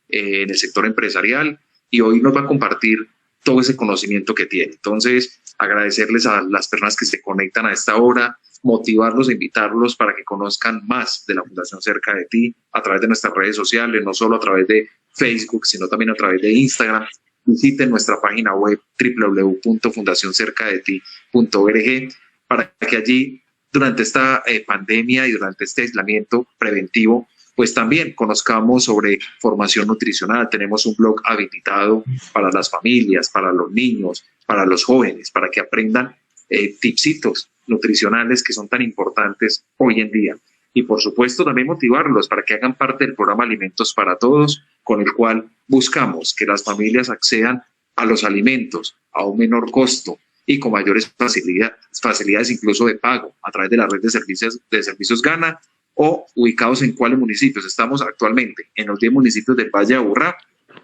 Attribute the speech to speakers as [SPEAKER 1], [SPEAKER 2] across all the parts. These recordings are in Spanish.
[SPEAKER 1] en el sector empresarial, y hoy nos va a compartir todo ese conocimiento que tiene. Entonces, agradecerles a las personas que se conectan a esta hora, motivarlos e invitarlos para que conozcan más de la Fundación Cerca de Ti a través de nuestras redes sociales, no solo a través de Facebook, sino también a través de Instagram. Visiten nuestra página web www.fundacioncercadeti.org para que allí, durante esta pandemia y durante este aislamiento preventivo, pues también conozcamos sobre formación nutricional. Tenemos un blog habilitado para las familias, para los niños, para los jóvenes, para que aprendan tipsitos nutricionales que son tan importantes hoy en día. Y por supuesto también motivarlos para que hagan parte del programa Alimentos para Todos, con el cual buscamos que las familias accedan a los alimentos a un menor costo y con mayores facilidades incluso de pago a través de la red de servicios Gana, o ubicados en cuáles municipios. Estamos actualmente en los 10 municipios del Valle de Aburrá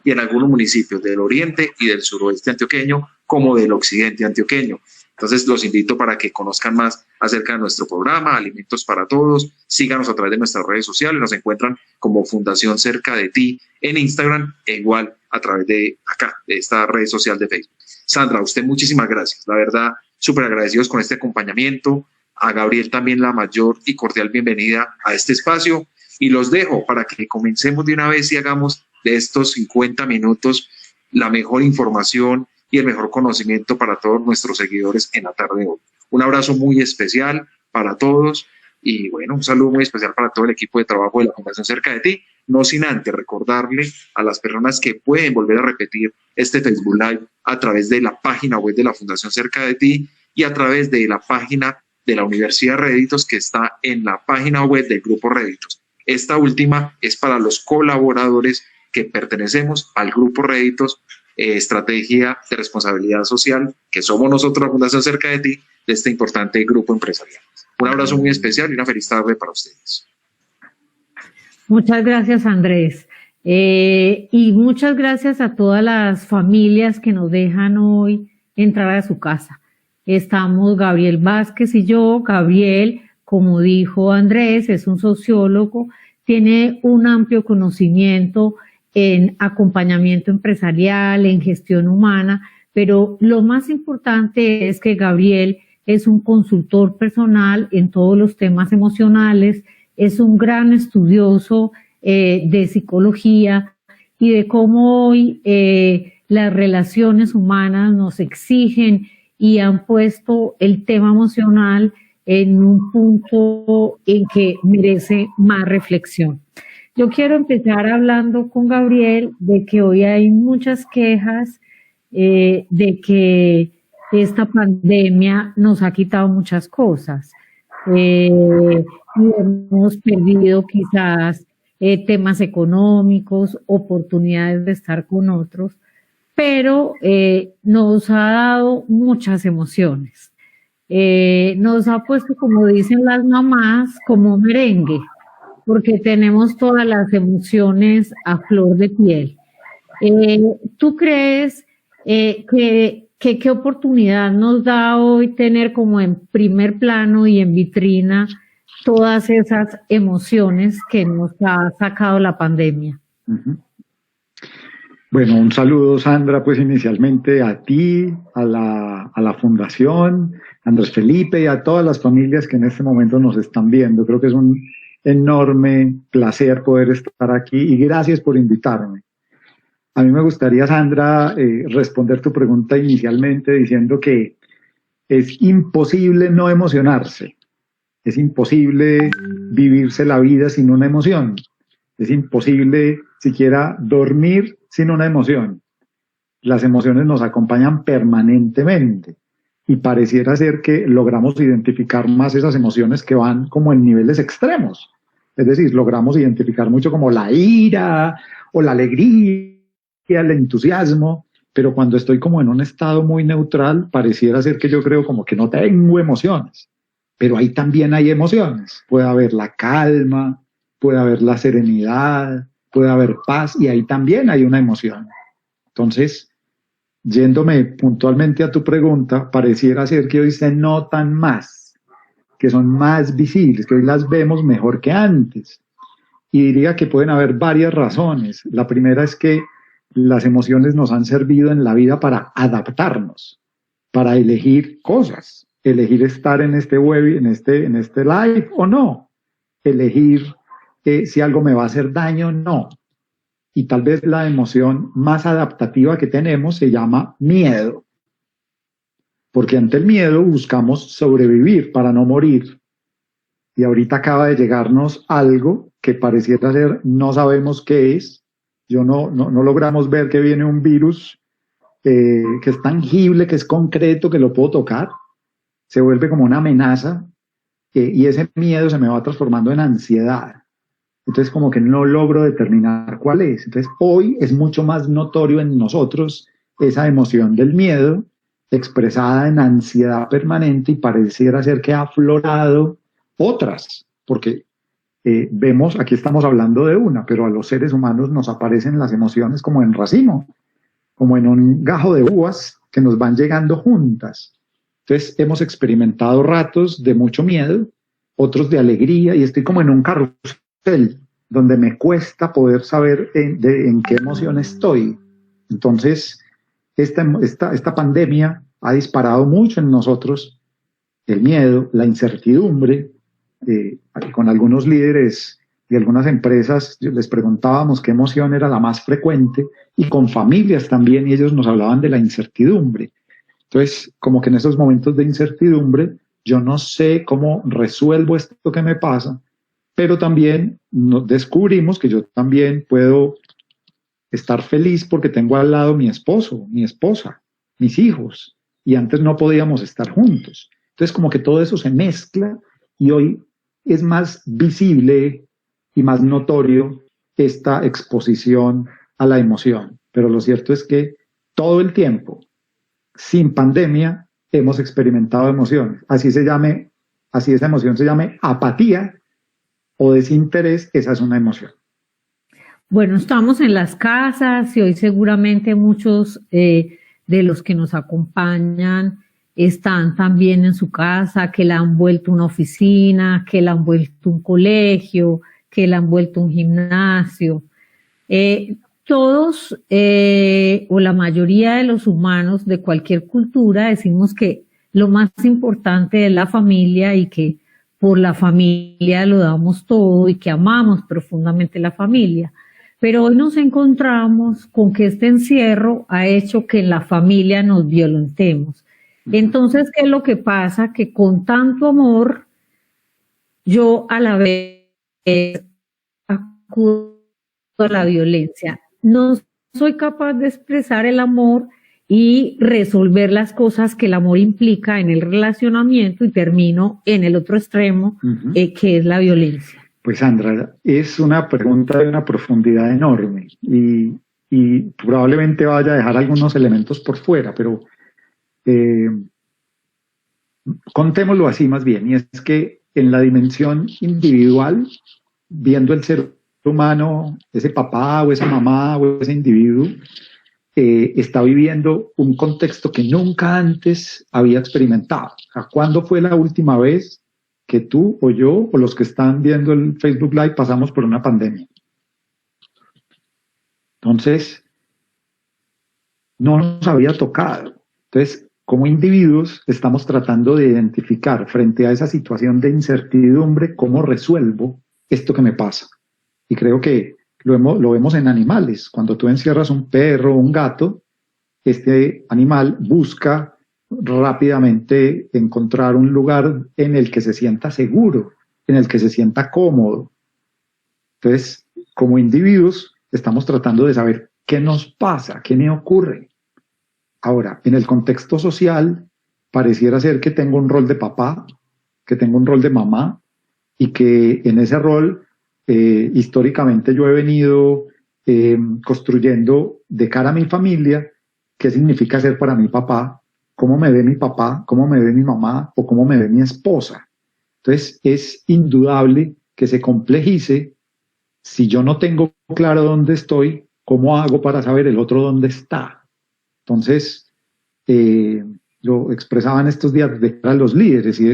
[SPEAKER 1] y en algunos municipios del oriente y del suroeste antioqueño, como del occidente antioqueño. Entonces los invito para que conozcan más acerca de nuestro programa Alimentos para Todos. Síganos a través de nuestras redes sociales, nos encuentran como Fundación Cerca de Ti en Instagram e igual a través de acá, de esta red social de Facebook. Sandra, a usted muchísimas gracias, la verdad, súper agradecidos con este acompañamiento. A Gabriel también la mayor y cordial bienvenida a este espacio, y los dejo para que comencemos de una vez y hagamos de estos 50 minutos la mejor información y el mejor conocimiento para todos nuestros seguidores en la tarde de hoy. Un abrazo muy especial para todos y bueno, un saludo muy especial para todo el equipo de trabajo de la Fundación Cerca de Ti, no sin antes recordarle a las personas que pueden volver a repetir este Facebook Live a través de la página web de la Fundación Cerca de Ti y a través de la página de la Universidad Réditos, que está en la página web del Grupo Réditos. Esta última es para los colaboradores que pertenecemos al Grupo Réditos, Estrategia de Responsabilidad Social, que somos nosotros la Fundación Cerca de Ti, de este importante grupo empresarial. Un abrazo muy especial y una feliz tarde para ustedes.
[SPEAKER 2] Muchas gracias, Andrés. Y muchas gracias a todas las familias que nos dejan hoy entrar a su casa. Estamos Gabriel Vázquez y yo. Gabriel, como dijo Andrés, es un sociólogo, tiene un amplio conocimiento en acompañamiento empresarial, en gestión humana, pero lo más importante es que Gabriel es un consultor personal en todos los temas emocionales, es un gran estudioso de psicología y de cómo hoy las relaciones humanas nos exigen y han puesto el tema emocional en un punto en que merece más reflexión. Yo quiero empezar hablando con Gabriel de que hoy hay muchas quejas de que esta pandemia nos ha quitado muchas cosas. Hemos perdido quizás temas económicos, oportunidades de estar con otros, pero nos ha dado muchas emociones. Nos ha puesto, como dicen las mamás, como merengue, porque tenemos todas las emociones a flor de piel. ¿Tú crees qué oportunidad nos da hoy tener como en primer plano y en vitrina todas esas emociones que nos ha sacado la pandemia?
[SPEAKER 3] Uh-huh. Bueno, un saludo, Sandra, pues inicialmente a ti, a la Fundación, Andrés Felipe y a todas las familias que en este momento nos están viendo. Creo que es un enorme placer poder estar aquí y gracias por invitarme. A mí me gustaría, Sandra, responder tu pregunta inicialmente diciendo que es imposible no emocionarse. Es imposible vivirse la vida sin una emoción. Es imposible siquiera dormir sin una emoción. Las emociones nos acompañan permanentemente y pareciera ser que logramos identificar más esas emociones que van como en niveles extremos. Es decir, logramos identificar mucho como la ira o la alegría, el entusiasmo, pero cuando estoy como en un estado muy neutral, pareciera ser que yo creo como que no tengo emociones. Pero ahí también hay emociones. Puede haber la calma, puede haber la serenidad, puede haber paz y ahí también hay una emoción. Entonces, yéndome puntualmente a tu pregunta, pareciera ser que hoy se notan más, que son más visibles, que hoy las vemos mejor que antes. y diría que pueden haber varias razones. La primera es que las emociones nos han servido en la vida para adaptarnos, para elegir cosas, elegir estar en este web, en este live o no, elegir si algo me va a hacer daño o no. Y tal vez la emoción más adaptativa que tenemos se llama miedo, porque ante el miedo buscamos sobrevivir para no morir. Y ahorita acaba de llegarnos algo que pareciera ser, no sabemos qué es, no logramos ver que viene un virus que es tangible, que es concreto, que lo puedo tocar, se vuelve como una amenaza y ese miedo se me va transformando en ansiedad. Entonces como que no logro determinar cuál es. Entonces hoy es mucho más notorio en nosotros esa emoción del miedo expresada en ansiedad permanente y pareciera ser que ha aflorado otras, porque vemos, aquí estamos hablando de una, pero a los seres humanos nos aparecen las emociones como en racimo, como en un gajo de uvas que nos van llegando juntas. Entonces hemos experimentado ratos de mucho miedo, otros de alegría, y estoy como en un carrusel donde me cuesta poder saber en qué emoción estoy. Entonces, esta pandemia ha disparado mucho en nosotros el miedo, la incertidumbre. Con algunos líderes de algunas empresas les preguntábamos qué emoción era la más frecuente, y con familias también, y ellos nos hablaban de la incertidumbre. Entonces, como que en esos momentos de incertidumbre, yo no sé cómo resuelvo esto que me pasa, pero también nos descubrimos que yo también puedo estar feliz porque tengo al lado mi esposo, mi esposa, mis hijos, y antes no podíamos estar juntos. Entonces, como que todo eso se mezcla y hoy es más visible y más notorio esta exposición a la emoción. Pero lo cierto es que todo el tiempo, sin pandemia, hemos experimentado emociones. Así esa emoción se llame apatía o desinterés, esa es una emoción.
[SPEAKER 2] Bueno, estamos en las casas y hoy seguramente muchos de los que nos acompañan están también en su casa, que la han vuelto una oficina, que la han vuelto un colegio, que la han vuelto un gimnasio. Todos o la mayoría de los humanos de cualquier cultura decimos que lo más importante es la familia y que por la familia lo damos todo y que amamos profundamente la familia. Pero hoy nos encontramos con que este encierro ha hecho que en la familia nos violentemos. Entonces, ¿qué es lo que pasa? Que con tanto amor, yo a la vez acudo a la violencia. No soy capaz de expresar el amor y resolver las cosas que el amor implica en el relacionamiento y termino en el otro extremo, que es la violencia.
[SPEAKER 3] Pues Sandra, es una pregunta de una profundidad enorme y probablemente vaya a dejar algunos elementos por fuera, pero contémoslo así más bien, y es que en la dimensión individual, viendo el ser humano, ese papá o esa mamá o ese individuo, está viviendo un contexto que nunca antes había experimentado. ¿Cuándo fue la última vez que tú o yo o los que están viendo el Facebook Live pasamos por una pandemia? Entonces, no nos había tocado. Entonces, como individuos, estamos tratando de identificar frente a esa situación de incertidumbre cómo resuelvo esto que me pasa. Y creo que lo vemos en animales. Cuando tú encierras un perro o un gato, este animal busca rápidamente encontrar un lugar en el que se sienta seguro, en el que se sienta cómodo. Entonces, como individuos, estamos tratando de saber qué nos pasa, qué me ocurre. Ahora, en el contexto social, pareciera ser que tengo un rol de papá, que tengo un rol de mamá, y que en ese rol, históricamente yo he venido construyendo de cara a mi familia qué significa ser para mi papá, cómo me ve mi papá, cómo me ve mi mamá o cómo me ve mi esposa. Entonces, es indudable que se complejice si yo no tengo claro dónde estoy, cómo hago para saber el otro dónde está. Entonces, lo expresaban estos días de cara a los líderes, y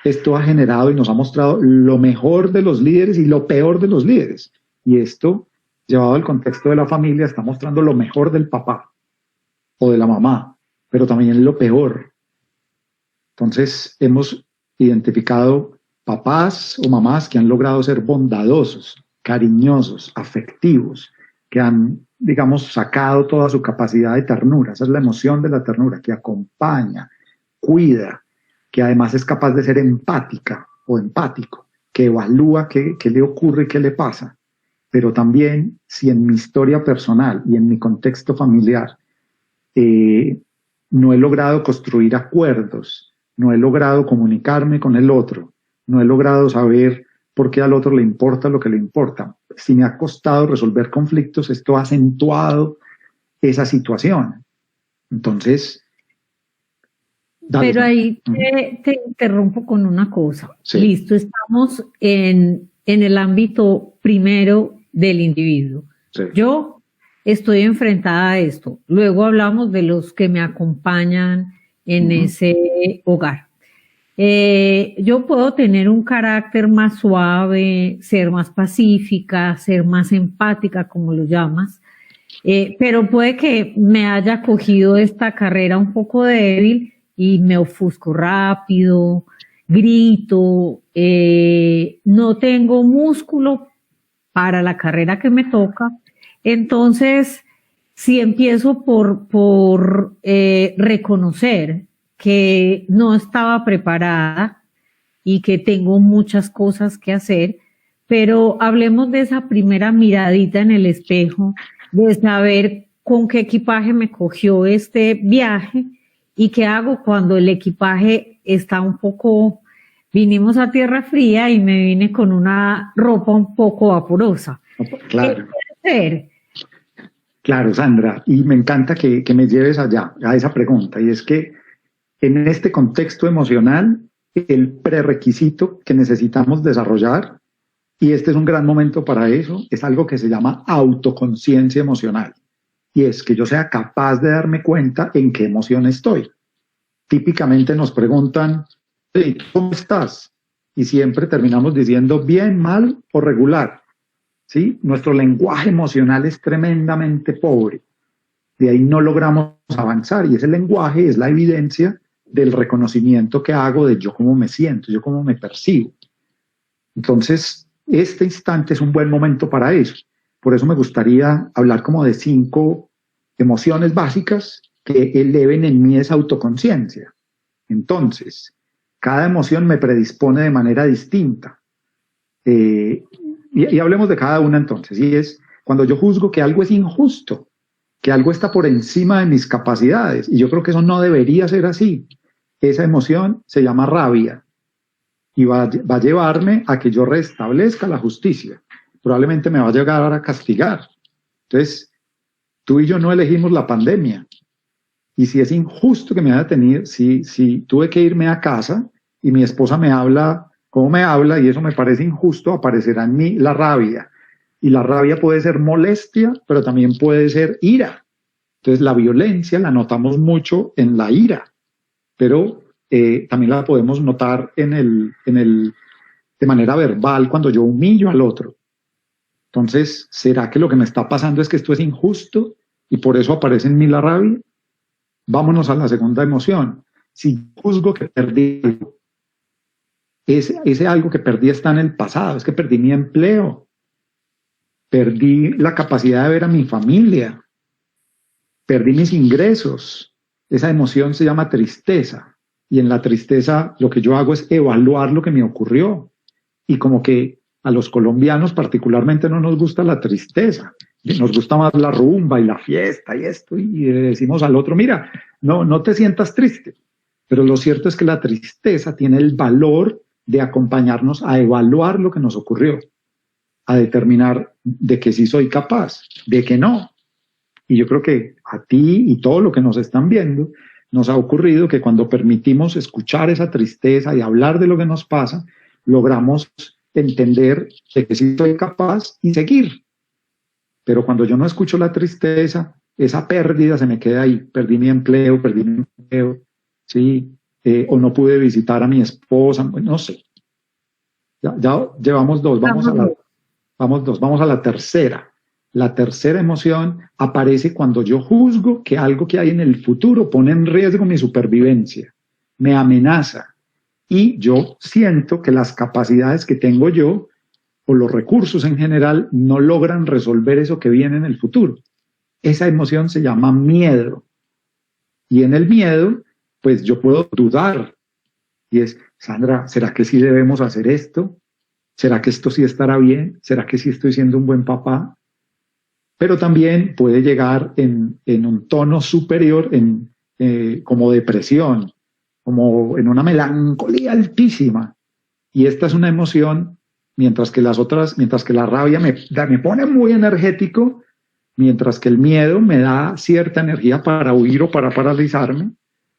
[SPEAKER 3] esto ha generado y nos ha mostrado lo mejor de los líderes y lo peor de los líderes. Y esto, llevado al contexto de la familia, está mostrando lo mejor del papá o de la mamá, pero también lo peor. Entonces, hemos identificado papás o mamás que han logrado ser bondadosos, cariñosos, afectivos, que han, digamos, sacado toda su capacidad de ternura. Esa es la emoción de la ternura, que acompaña, cuida, que además es capaz de ser empática o empático, que evalúa qué le ocurre y qué le pasa. Pero también, si en mi historia personal y en mi contexto familiar no he logrado construir acuerdos, no he logrado comunicarme con el otro, no he logrado saber por qué al otro le importa lo que le importa, si me ha costado resolver conflictos, esto ha acentuado esa situación. Entonces, dale.
[SPEAKER 2] Pero ahí te interrumpo con una cosa.
[SPEAKER 3] Sí.
[SPEAKER 2] Listo, estamos en el ámbito primero del individuo.
[SPEAKER 3] Sí.
[SPEAKER 2] Yo estoy enfrentada a esto. Luego hablamos de los que me acompañan en ese hogar. Yo puedo tener un carácter más suave, ser más pacífica, ser más empática, como lo llamas, pero puede que me haya cogido esta carrera un poco débil y me ofusco rápido, grito, no tengo músculo para la carrera que me toca. Entonces, si empiezo por reconocer que no estaba preparada y que tengo muchas cosas que hacer, pero hablemos de esa primera miradita en el espejo, de saber con qué equipaje me cogió este viaje y qué hago cuando el equipaje está un poco, vinimos a tierra fría y me vine con una ropa un poco vaporosa.
[SPEAKER 3] Claro.
[SPEAKER 2] ¿Qué puede ser?
[SPEAKER 3] Claro, Sandra, y me encanta que me lleves allá, a esa pregunta, y es que en este contexto emocional, el prerequisito que necesitamos desarrollar, y este es un gran momento para eso, es algo que se llama autoconciencia emocional. Y es que yo sea capaz de darme cuenta en qué emoción estoy. Típicamente nos preguntan, hey, ¿cómo estás? Y siempre terminamos diciendo bien, mal o regular. ¿Sí? Nuestro lenguaje emocional es tremendamente pobre. De ahí no logramos avanzar, y ese lenguaje es la evidencia del reconocimiento que hago de yo cómo me siento, yo cómo me percibo. Entonces, este instante es un buen momento para eso. Por eso me gustaría hablar como de 5 emociones básicas que eleven en mí esa autoconciencia. Entonces, cada emoción me predispone de manera distinta. Y hablemos de cada una entonces. Y es cuando yo juzgo que algo es injusto, que algo está por encima de mis capacidades. Y yo creo que eso no debería ser así. Esa emoción se llama rabia y va a llevarme a que yo restablezca la justicia. Probablemente me va a llegar a castigar. Entonces, tú y yo no elegimos la pandemia. Y si es injusto que me haya tenido, si tuve que irme a casa y mi esposa me habla como me habla y eso me parece injusto, aparecerá en mí la rabia. Y la rabia puede ser molestia, pero también puede ser ira. Entonces, la violencia la notamos mucho en la ira, pero también la podemos notar de manera verbal cuando yo humillo al otro. Entonces, ¿será que lo que me está pasando es que esto es injusto y por eso aparece en mí la rabia? Vámonos a la segunda emoción. Si juzgo que perdí algo, ese algo que perdí está en el pasado, es que perdí mi empleo, perdí la capacidad de ver a mi familia, perdí mis ingresos. Esa emoción se llama tristeza. Y en la tristeza lo que yo hago es evaluar lo que me ocurrió. Y como que a los colombianos particularmente no nos gusta la tristeza. Nos gusta más la rumba y la fiesta y esto. Y le decimos al otro, mira, no te sientas triste. Pero lo cierto es que la tristeza tiene el valor de acompañarnos a evaluar lo que nos ocurrió, a determinar de que sí soy capaz, de que no. Y yo creo que a ti y todo lo que nos están viendo, nos ha ocurrido que cuando permitimos escuchar esa tristeza y hablar de lo que nos pasa, logramos entender de que sí soy capaz y seguir. Pero cuando yo no escucho la tristeza, esa pérdida se me queda ahí. Perdí mi empleo, ¿sí? O no pude visitar a mi esposa, no sé. Ya llevamos 2, vamos a la... Nos vamos a la tercera. La tercera emoción aparece cuando yo juzgo que algo que hay en el futuro pone en riesgo mi supervivencia, me amenaza, y yo siento que las capacidades que tengo yo o los recursos en general no logran resolver eso que viene en el futuro. Esa emoción se llama miedo. Y en el miedo, pues yo puedo dudar. Y es, Sandra, ¿será que sí debemos hacer esto? ¿Será que esto sí estará bien? ¿Será que sí estoy siendo un buen papá? Pero también puede llegar en un tono superior, como depresión, como en una melancolía altísima. Y esta es una emoción, mientras que la rabia me pone muy energético, mientras que el miedo me da cierta energía para huir o para paralizarme,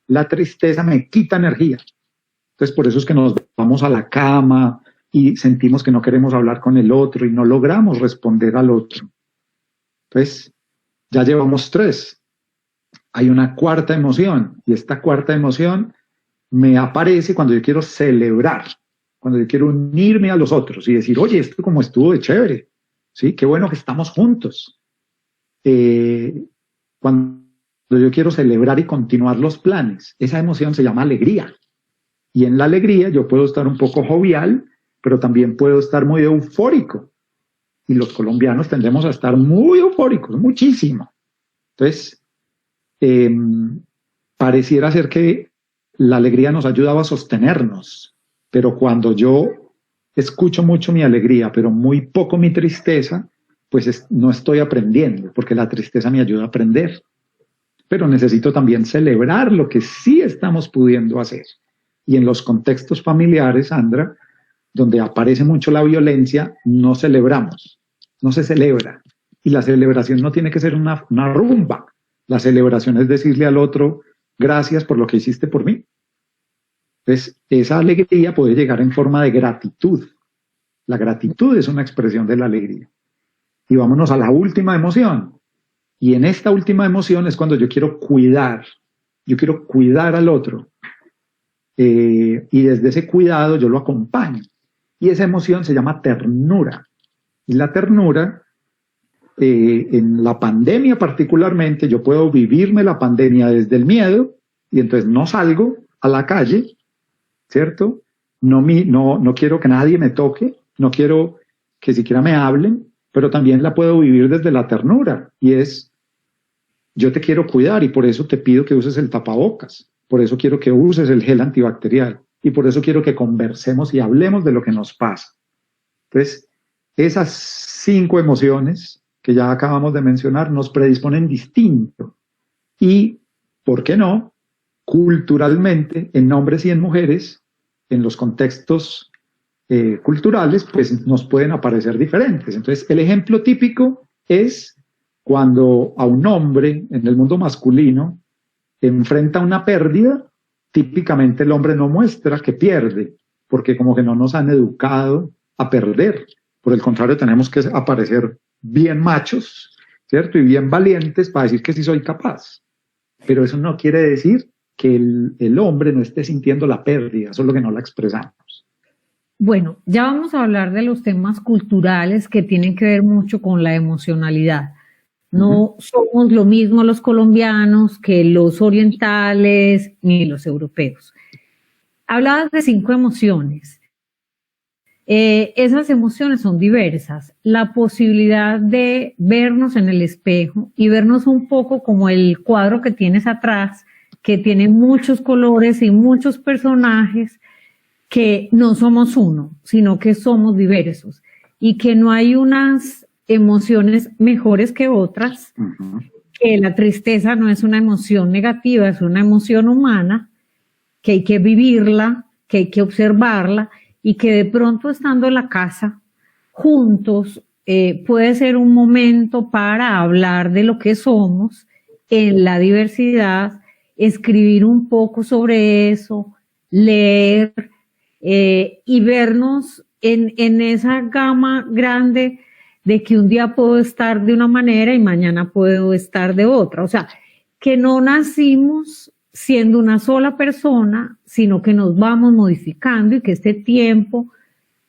[SPEAKER 3] la tristeza me quita energía. Entonces por eso es que nos vamos a la cama y sentimos que no queremos hablar con el otro y no logramos responder al otro. Entonces ya llevamos 3. Hay una cuarta emoción, y esta cuarta emoción me aparece cuando yo quiero celebrar, cuando yo quiero unirme a los otros y decir, oye, esto como estuvo de chévere, ¿sí? Qué bueno que estamos juntos. Cuando yo quiero celebrar y continuar los planes, esa emoción se llama alegría. Y en la alegría yo puedo estar un poco jovial, pero también puedo estar muy eufórico. Y los colombianos tendemos a estar muy eufóricos, muchísimo. Entonces, pareciera ser que la alegría nos ayudaba a sostenernos, pero cuando yo escucho mucho mi alegría, pero muy poco mi tristeza, pues no estoy aprendiendo, porque la tristeza me ayuda a aprender. Pero necesito también celebrar lo que sí estamos pudiendo hacer. Y en los contextos familiares, Sandra, donde aparece mucho la violencia, no celebramos, no se celebra. Y la celebración no tiene que ser una rumba. La celebración es decirle al otro, gracias por lo que hiciste por mí. Entonces, esa alegría puede llegar en forma de gratitud. La gratitud es una expresión de la alegría. Y vámonos a la última emoción. Y en esta última emoción es cuando yo quiero cuidar al otro. Y desde ese cuidado yo lo acompaño. Y esa emoción se llama ternura. Y la ternura, en la pandemia particularmente, yo puedo vivirme la pandemia desde el miedo, y entonces no salgo a la calle, ¿cierto? No quiero que nadie me toque, no quiero que siquiera me hablen, pero también la puedo vivir desde la ternura, y es, yo te quiero cuidar y por eso te pido que uses el tapabocas, por eso quiero que uses el gel antibacterial, y por eso quiero que conversemos y hablemos de lo que nos pasa. Entonces, esas 5 emociones que ya acabamos de mencionar nos predisponen distinto, y, ¿por qué no?, culturalmente, en hombres y en mujeres, en los contextos culturales, pues nos pueden aparecer diferentes. Entonces, el ejemplo típico es cuando a un hombre en el mundo masculino enfrenta una pérdida, típicamente el hombre no muestra que pierde, porque como que no nos han educado a perder. Por el contrario, tenemos que aparecer bien machos, ¿cierto? Y bien valientes para decir que sí soy capaz. Pero eso no quiere decir que el hombre no esté sintiendo la pérdida, solo que no la expresamos.
[SPEAKER 2] Bueno, ya vamos a hablar de los temas culturales que tienen que ver mucho con la emocionalidad. No somos lo mismo los colombianos que los orientales ni los europeos. Hablabas de 5 emociones. Esas emociones son diversas. La posibilidad de vernos en el espejo y vernos un poco como el cuadro que tienes atrás, que tiene muchos colores y muchos personajes, que no somos uno, sino que somos diversos y que no hay unas emociones mejores que otras, que la tristeza no es una emoción negativa, es una emoción humana, que hay que vivirla, que hay que observarla y que de pronto estando en la casa juntos puede ser un momento para hablar de lo que somos en la diversidad, escribir un poco sobre eso, leer y vernos en esa gama grande de que un día puedo estar de una manera y mañana puedo estar de otra. O sea, que no nacimos siendo una sola persona, sino que nos vamos modificando y que este tiempo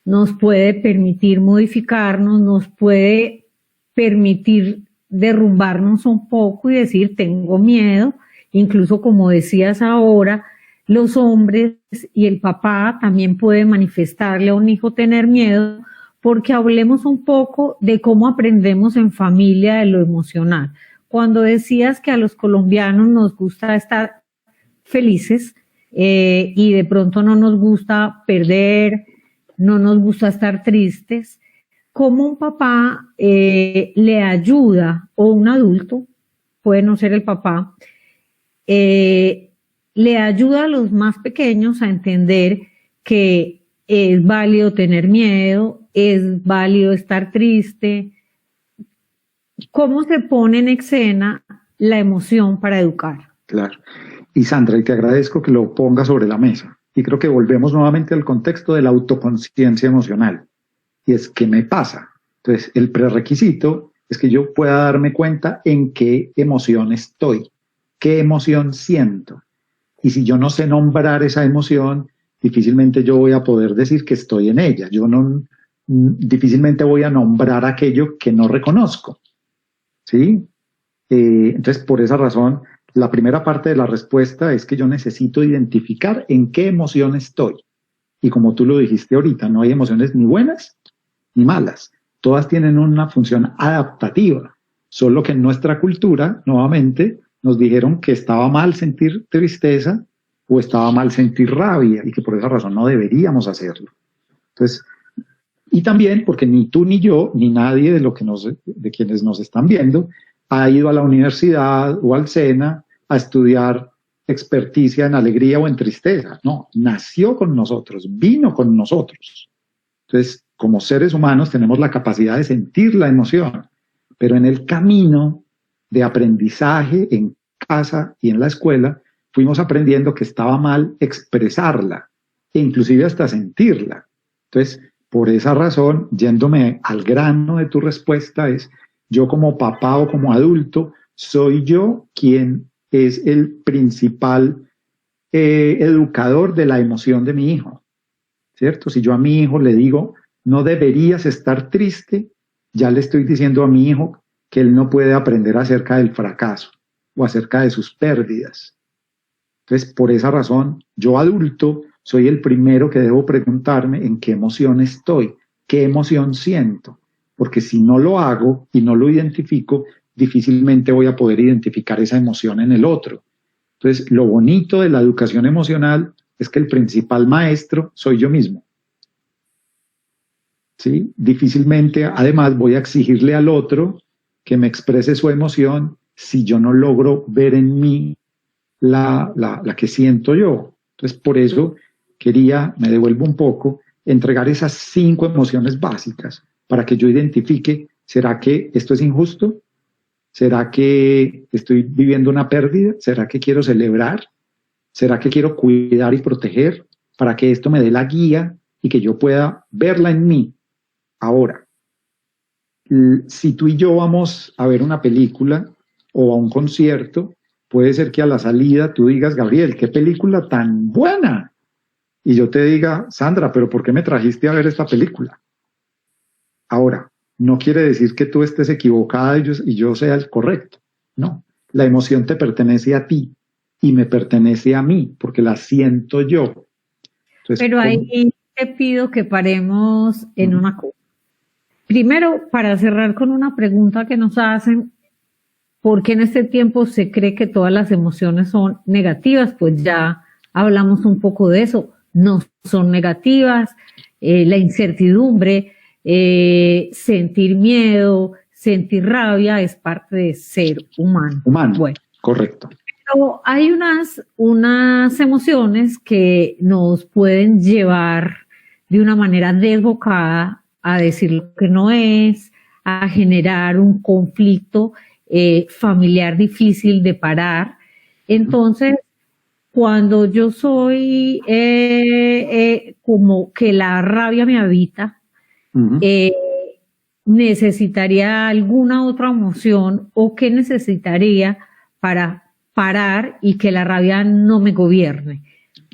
[SPEAKER 2] nos puede permitir modificarnos, nos puede permitir derrumbarnos un poco y decir, tengo miedo. Incluso, como decías ahora, los hombres y el papá también pueden manifestarle a un hijo tener miedo, porque hablemos un poco de cómo aprendemos en familia de lo emocional. Cuando decías que a los colombianos nos gusta estar felices y de pronto no nos gusta perder, no nos gusta estar tristes, ¿cómo un papá le ayuda, o un adulto, puede no ser el papá, le ayuda a los más pequeños a entender que es válido tener miedo, es válido estar triste? ¿Cómo se pone en escena la emoción para educar?
[SPEAKER 3] Claro. Y Sandra, y te agradezco que lo pongas sobre la mesa. Y creo que volvemos nuevamente al contexto de la autoconciencia emocional. Y es, ¿qué me pasa? Entonces, el prerequisito es que yo pueda darme cuenta en qué emoción estoy, qué emoción siento. Y si yo no sé nombrar esa emoción, difícilmente yo voy a poder decir que estoy en ella. Yo no, difícilmente voy a nombrar aquello que no reconozco. ¿Sí? Entonces, por esa razón, la primera parte de la respuesta es que yo necesito identificar en qué emoción estoy. Y como tú lo dijiste ahorita, no hay emociones ni buenas ni malas. Todas tienen una función adaptativa. Solo que en nuestra cultura, nuevamente, nos dijeron que estaba mal sentir tristeza o estaba mal sentir rabia y que por esa razón no deberíamos hacerlo. Entonces, y también porque ni tú ni yo, ni nadie de quienes nos están viendo, ha ido a la universidad o al SENA a estudiar experticia en alegría o en tristeza. No, nació con nosotros, vino con nosotros. Entonces, como seres humanos tenemos la capacidad de sentir la emoción, pero en el camino de aprendizaje en casa y en la escuela, fuimos aprendiendo que estaba mal expresarla, e inclusive hasta sentirla. Entonces, por esa razón, yéndome al grano de tu respuesta, es yo como papá o como adulto, soy yo quien es el principal educador de la emoción de mi hijo, ¿cierto? Si yo a mi hijo le digo, no deberías estar triste, ya le estoy diciendo a mi hijo que él no puede aprender acerca del fracaso o acerca de sus pérdidas. Entonces, por esa razón, yo adulto soy el primero que debo preguntarme en qué emoción estoy, qué emoción siento, porque si no lo hago y no lo identifico, difícilmente voy a poder identificar esa emoción en el otro. Entonces, lo bonito de la educación emocional es que el principal maestro soy yo mismo. ¿Sí? Difícilmente, además, voy a exigirle al otro que me exprese su emoción si yo no logro ver en mí la que siento yo. Entonces, por eso me devuelvo un poco, entregar esas 5 emociones básicas para que yo identifique, ¿será que esto es injusto? ¿Será que estoy viviendo una pérdida? ¿Será que quiero celebrar? ¿Será que quiero cuidar y proteger para que esto me dé la guía y que yo pueda verla en mí? Ahora, si tú y yo vamos a ver una película o a un concierto, puede ser que a la salida tú digas, Gabriel, qué película tan buena. Y yo te diga, Sandra, pero ¿por qué me trajiste a ver esta película? Ahora, no quiere decir que tú estés equivocada y yo sea el correcto. No, la emoción te pertenece a ti y me pertenece a mí, porque la siento yo. Entonces,
[SPEAKER 2] pero ahí te pido que paremos en una cosa. Primero, para cerrar con una pregunta que nos hacen, ¿por qué en este tiempo se cree que todas las emociones son negativas? Pues ya hablamos un poco de eso. No son negativas. La incertidumbre, sentir miedo, sentir rabia es parte de ser humano.
[SPEAKER 3] Bueno, correcto.
[SPEAKER 2] Pero hay unas emociones que nos pueden llevar de una manera desbocada a decir lo que no es, a generar un conflicto familiar difícil de parar. Entonces, cuando yo soy como que la rabia me habita, necesitaría alguna otra emoción, o qué necesitaría para parar y que la rabia no me gobierne.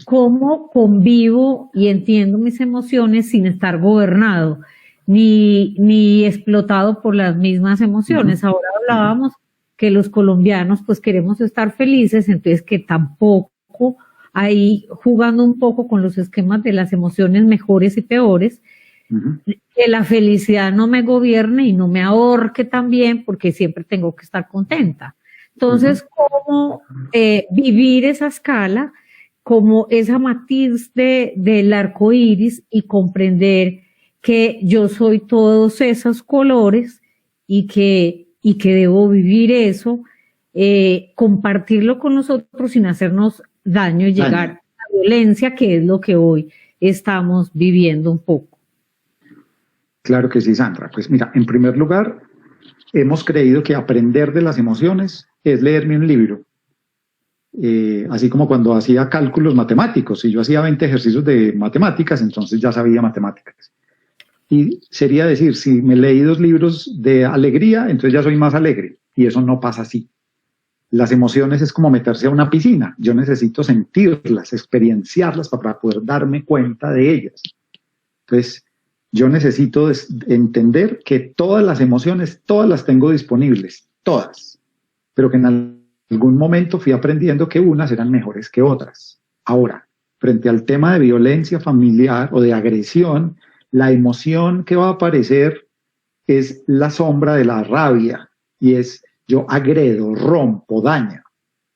[SPEAKER 2] cómo convivo y entiendo mis emociones sin estar gobernado ni explotado por las mismas emociones. Ahora hablábamos que los colombianos pues queremos estar felices, entonces que tampoco ahí jugando un poco con los esquemas de las emociones mejores y peores, que la felicidad no me gobierne y no me ahorque también, porque siempre tengo que estar contenta. Entonces, ¿cómo vivir esa escala, como esa matiz del arco iris y comprender que yo soy todos esos colores y que debo vivir eso, compartirlo con nosotros sin hacernos daño y llegar a la violencia, que es lo que hoy estamos viviendo un poco?
[SPEAKER 3] Claro que sí, Sandra. Pues mira, en primer lugar, hemos creído que aprender de las emociones es leerme un libro. Así como cuando hacía cálculos matemáticos, si yo hacía 20 ejercicios de matemáticas, entonces ya sabía matemáticas. Y sería decir, si me leí 2 libros de alegría, entonces ya soy más alegre. Y eso no pasa así. Las emociones es como meterse a una piscina. Yo necesito sentirlas, experienciarlas para poder darme cuenta de ellas. Entonces, yo necesito entender que todas las emociones, todas las tengo disponibles, todas. Pero que en algún momento fui aprendiendo que unas eran mejores que otras. Ahora, frente al tema de violencia familiar o de agresión, la emoción que va a aparecer es la sombra de la rabia, y es yo agredo, rompo, daño.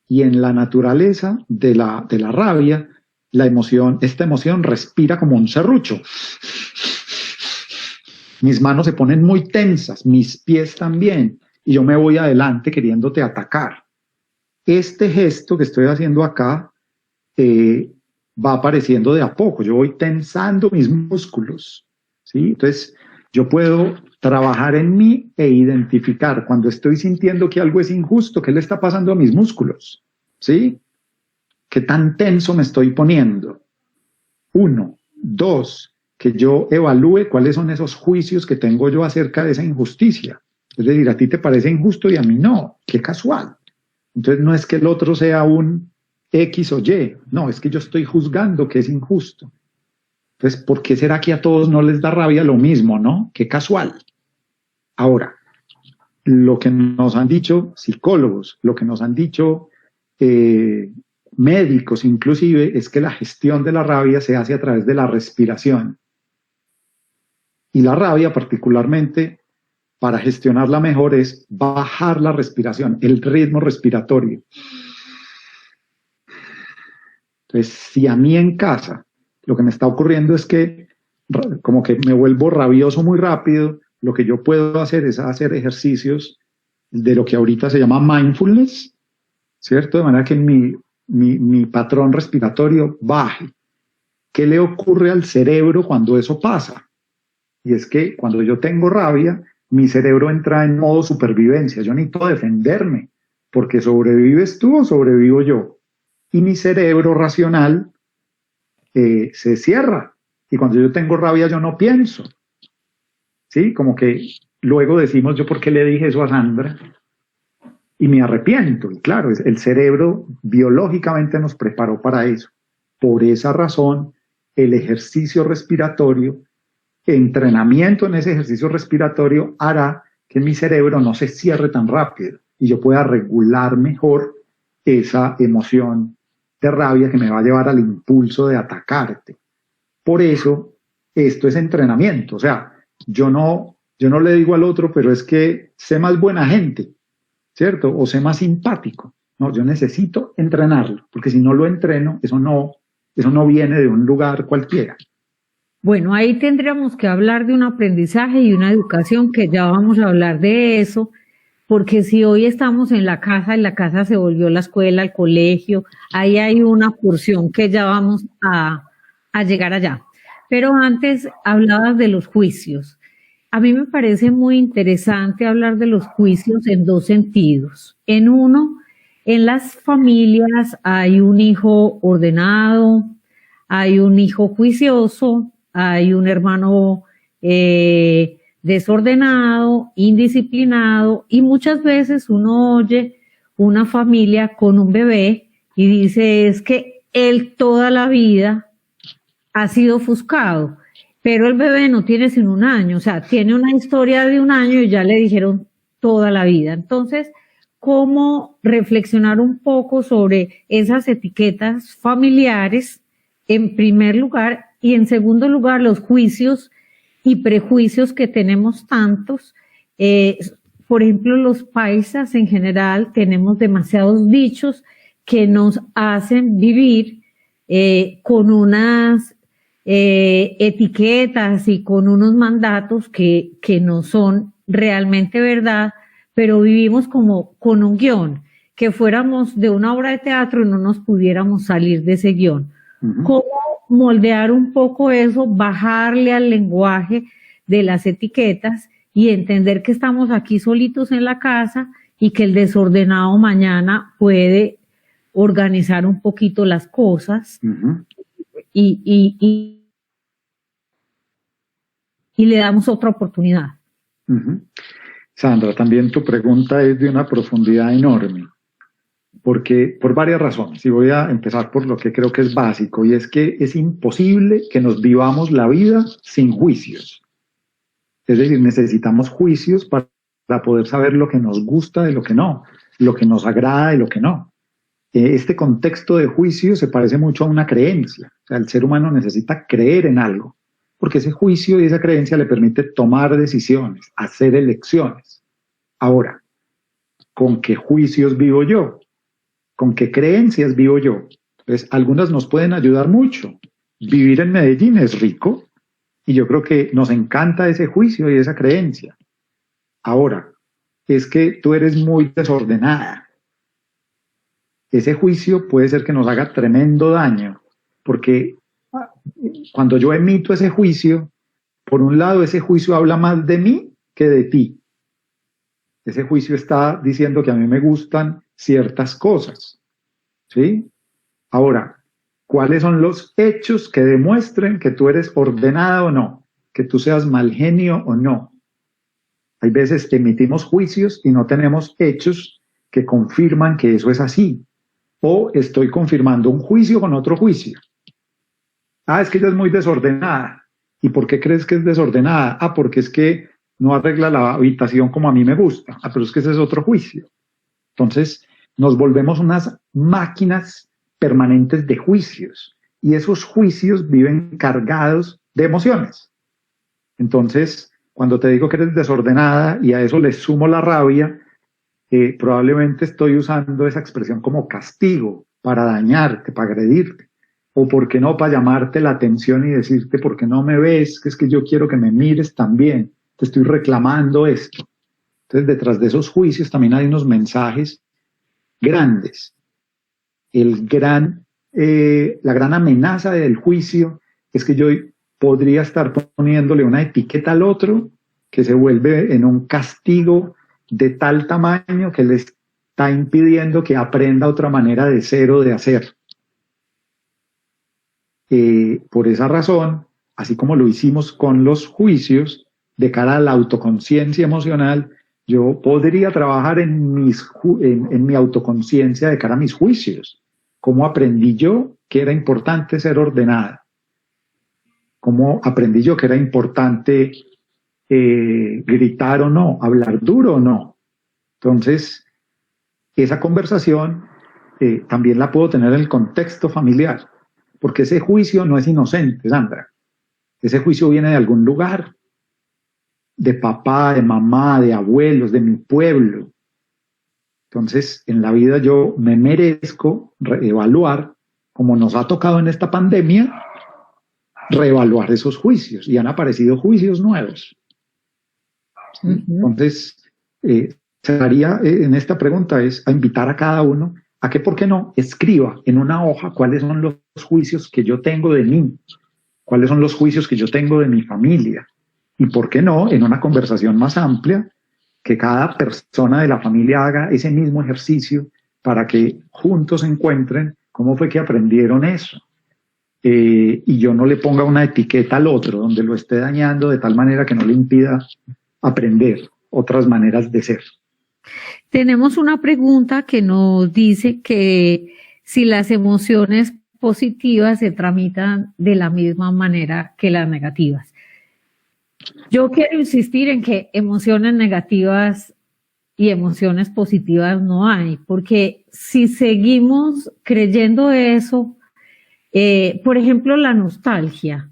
[SPEAKER 3] Y en la naturaleza de la rabia, esta emoción respira como un serrucho. Mis manos se ponen muy tensas, mis pies también, y yo me voy adelante queriéndote atacar. Este gesto que estoy haciendo acá va apareciendo de a poco. Yo voy tensando mis músculos, ¿sí? Entonces, yo puedo trabajar en mí e identificar cuando estoy sintiendo que algo es injusto, qué le está pasando a mis músculos, ¿sí? ¿Qué tan tenso me estoy poniendo? 1, 2, que yo evalúe cuáles son esos juicios que tengo yo acerca de esa injusticia. Es decir, a ti te parece injusto y a mí no. Qué casual. Entonces no es que el otro sea un X o Y, no, es que yo estoy juzgando que es injusto. Entonces, ¿por qué será que a todos no les da rabia lo mismo, no? Qué casual. Ahora, lo que nos han dicho psicólogos, lo que nos han dicho médicos inclusive, es que la gestión de la rabia se hace a través de la respiración. Y la rabia particularmente, para gestionarla mejor, es bajar la respiración, el ritmo respiratorio. Entonces, si a mí en casa lo que me está ocurriendo es que como que me vuelvo rabioso muy rápido, lo que yo puedo hacer es hacer ejercicios de lo que ahorita se llama mindfulness, ¿cierto? De manera que mi patrón respiratorio baje. ¿Qué le ocurre al cerebro cuando eso pasa? Y es que cuando yo tengo rabia, mi cerebro entra en modo supervivencia. Yo necesito defenderme, porque sobrevives tú o sobrevivo yo. Y mi cerebro racional se cierra. Y cuando yo tengo rabia, yo no pienso. ¿Sí? Como que luego decimos, ¿yo por qué le dije eso a Sandra? Y me arrepiento. Y claro, el cerebro biológicamente nos preparó para eso. Por esa razón, el ejercicio respiratorio, entrenamiento en ese ejercicio respiratorio hará que mi cerebro no se cierre tan rápido y yo pueda regular mejor esa emoción de rabia que me va a llevar al impulso de atacarte. Por eso, esto es entrenamiento. O sea, yo no le digo al otro, pero es que sé más buena gente, ¿cierto? O sé más simpático. No, yo necesito entrenarlo, porque si no lo entreno, eso no viene de un lugar cualquiera.
[SPEAKER 2] Bueno, ahí tendríamos que hablar de un aprendizaje y una educación, que ya vamos a hablar de eso, porque si hoy estamos en la casa se volvió la escuela, el colegio, ahí hay una porción que ya vamos a llegar allá. Pero antes hablabas de los juicios. A mí me parece muy interesante hablar de los juicios en 2 sentidos. En uno, en las familias hay un hijo ordenado, hay un hijo juicioso, hay un hermano desordenado, indisciplinado, y muchas veces uno oye una familia con un bebé y dice, es que él toda la vida ha sido ofuscado, pero el bebé no tiene sino 1 año, o sea, tiene una historia de 1 año y ya le dijeron toda la vida. Entonces, ¿cómo reflexionar un poco sobre esas etiquetas familiares en primer lugar y en segundo lugar los juicios y prejuicios que tenemos tantos? Por ejemplo, los paisas en general tenemos demasiados dichos que nos hacen vivir con unas etiquetas y con unos mandatos que no son realmente verdad, pero vivimos como con un guión, que fuéramos de una obra de teatro y no nos pudiéramos salir de ese guión.
[SPEAKER 3] Ujú.
[SPEAKER 2] ¿Cómo moldear un poco eso, bajarle al lenguaje de las etiquetas y entender que estamos aquí solitos en la casa y que el desordenado mañana puede organizar un poquito las cosas
[SPEAKER 3] Ujú.
[SPEAKER 2] y le damos otra oportunidad?
[SPEAKER 3] Ujú. Sandra, también tu pregunta es de una profundidad enorme, porque por varias razones, y voy a empezar por lo que creo que es básico, y es que es imposible que nos vivamos la vida sin juicios. Es decir, necesitamos juicios para poder saber lo que nos gusta de lo que no, lo que nos agrada de lo que no. Este contexto de juicio se parece mucho a una creencia. O sea, el ser humano necesita creer en algo, porque ese juicio y esa creencia le permite tomar decisiones, hacer elecciones. Ahora, ¿con qué juicios vivo yo? ¿Con qué creencias vivo yo? Entonces, algunas nos pueden ayudar mucho. Vivir en Medellín es rico y yo creo que nos encanta ese juicio y esa creencia. Ahora, es que tú eres muy desordenada. Ese juicio puede ser que nos haga tremendo daño, porque cuando yo emito ese juicio, por un lado ese juicio habla más de mí que de ti. Ese juicio está diciendo que a mí me gustan ciertas cosas, ¿sí? Ahora, ¿cuáles son los hechos que demuestren que tú eres ordenada o no? Que tú seas mal genio o no. Hay veces emitimos juicios y no tenemos hechos que confirman que eso es así. O estoy confirmando un juicio con otro juicio. Ah, es que ella es muy desordenada. ¿Y por qué crees que es desordenada? Ah, porque es que no arregla la habitación como a mí me gusta. Ah, pero es que ese es otro juicio. Entonces, nos volvemos unas máquinas permanentes de juicios. Y esos juicios viven cargados de emociones. Entonces, cuando te digo que eres desordenada y a eso le sumo la rabia, probablemente estoy usando esa expresión como castigo para dañarte, para agredirte, o por qué no para llamarte la atención y decirte por qué no me ves, que es que yo quiero que me mires también, te estoy reclamando esto. Entonces, detrás de esos juicios también hay unos mensajes grandes. La gran amenaza del juicio es que yo podría estar poniéndole una etiqueta al otro que se vuelve en un castigo de tal tamaño que le está impidiendo que aprenda otra manera de ser o de hacer. Por esa razón, así como lo hicimos con los juicios, de cara a la autoconciencia emocional, yo podría trabajar en mi autoconciencia de cara a mis juicios. ¿Cómo aprendí yo que era importante ser ordenada? ¿Cómo aprendí yo que era importante gritar o no, hablar duro o no? Entonces, esa conversación también la puedo tener en el contexto familiar, porque ese juicio no es inocente, Sandra. Ese juicio viene de algún lugar, de papá, de mamá, de abuelos, de mi pueblo. Entonces, en la vida yo me merezco reevaluar, como nos ha tocado en esta pandemia, reevaluar esos juicios, y han aparecido juicios nuevos. Entonces, sería en esta pregunta es a invitar a cada uno a que, ¿por qué no?, escriba en una hoja cuáles son los juicios que yo tengo de mí, cuáles son los juicios que yo tengo de mi familia, y por qué no, en una conversación más amplia, que cada persona de la familia haga ese mismo ejercicio para que juntos encuentren cómo fue que aprendieron eso. Y yo no le ponga una etiqueta al otro donde lo esté dañando de tal manera que no le impida aprender otras maneras de ser.
[SPEAKER 2] Tenemos una pregunta que nos dice que si las emociones positivas se tramitan de la misma manera que las negativas. Yo quiero insistir en que emociones negativas y emociones positivas no hay, porque si seguimos creyendo eso, por ejemplo, la nostalgia,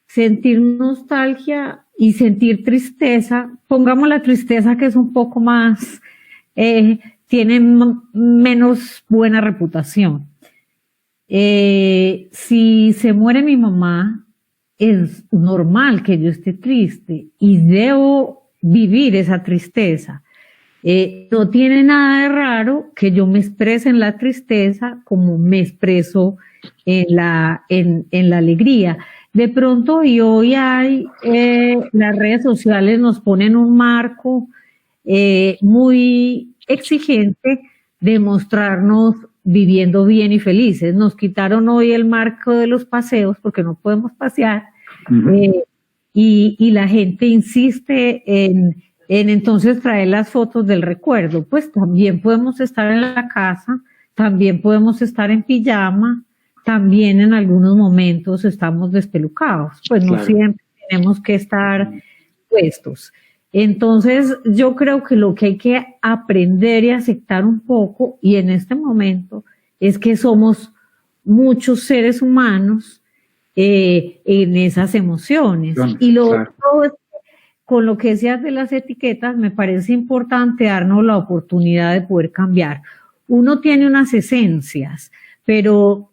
[SPEAKER 2] sentir nostalgia y sentir tristeza, pongamos la tristeza que es un poco más, tiene menos buena reputación. Si se muere mi mamá, es normal que yo esté triste y debo vivir esa tristeza. No tiene nada de raro que yo me exprese en la tristeza como me expreso en la alegría. De pronto, y hoy hay, las redes sociales nos ponen un marco muy exigente de mostrarnos viviendo bien y felices. Nos quitaron hoy el marco de los paseos porque no podemos pasear. Y la gente insiste en entonces traer las fotos del recuerdo. Pues también podemos estar en la casa, también podemos estar en pijama, también en algunos momentos estamos despelucados. Pues no siempre tenemos que estar puestos. Entonces yo creo que lo que hay que aprender y aceptar un poco, y en este momento, es que somos muchos seres humanos en esas emociones. Y lo otro es, con lo que decías de las etiquetas, me parece importante darnos la oportunidad de poder cambiar. Uno tiene unas esencias, pero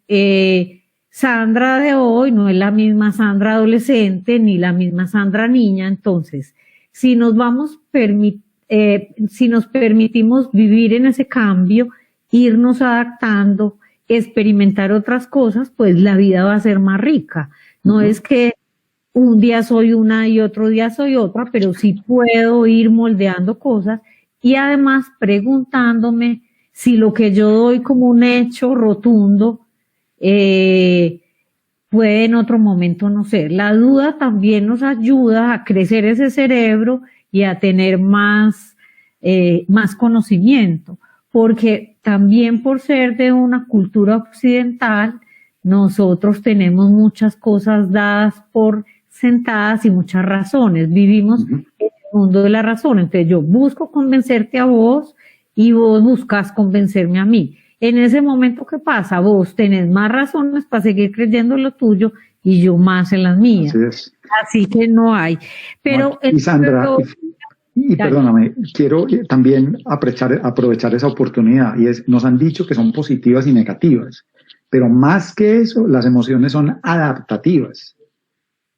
[SPEAKER 2] Sandra de hoy no es la misma Sandra adolescente ni la misma Sandra niña. Entonces, si nos permitimos vivir en ese cambio, irnos adaptando, experimentar otras cosas, pues la vida va a ser más rica. No es que un día soy una y otro día soy otra, pero sí puedo ir moldeando cosas y además preguntándome si lo que yo doy como un hecho rotundo puede en otro momento no ser. La duda también nos ayuda a crecer ese cerebro y a tener más conocimiento, porque también por ser de una cultura occidental, nosotros tenemos muchas cosas dadas por sentadas y muchas razones. Vivimos en el mundo de la razón. Entonces yo busco convencerte a vos y vos buscas convencerme a mí. En ese momento, ¿qué pasa? Vos tenés más razones para seguir creyendo lo tuyo y yo más en las mías.
[SPEAKER 3] Así es.
[SPEAKER 2] Así que no hay. Pero
[SPEAKER 3] y Sandra, perdóname, quiero también aprovechar esa oportunidad, y nos han dicho que son positivas y negativas, pero más que eso, las emociones son adaptativas.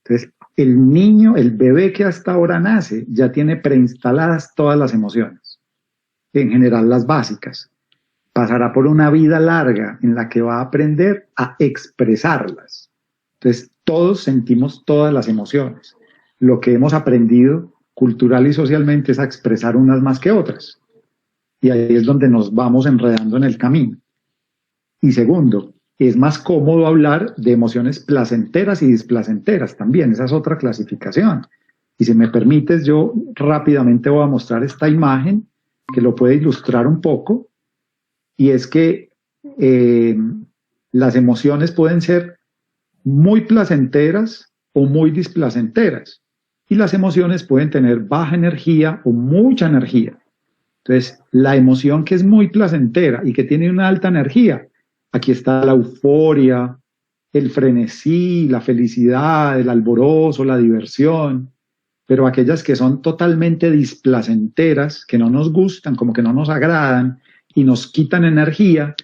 [SPEAKER 3] Entonces, el niño, el bebé que hasta ahora nace, ya tiene preinstaladas todas las emociones, en general las básicas. Pasará por una vida larga en la que va a aprender a expresarlas. Entonces, todos sentimos todas las emociones. Lo que hemos aprendido cultural y socialmente es a expresar unas más que otras. Y ahí es donde nos vamos enredando en el camino. Y segundo, es más cómodo hablar de emociones placenteras y displacenteras también. Esa es otra clasificación. Y si me permites, yo rápidamente voy a mostrar esta imagen que lo puede ilustrar un poco. Y es que las emociones pueden ser muy placenteras o muy displacenteras. Y las emociones pueden tener baja energía o mucha energía. Entonces, la emoción que es muy placentera y que tiene una alta energía, aquí está la euforia, el frenesí, la felicidad, el alborozo, la diversión. Pero aquellas que son totalmente displacenteras, que no nos gustan, como que no nos agradan y nos quitan energía,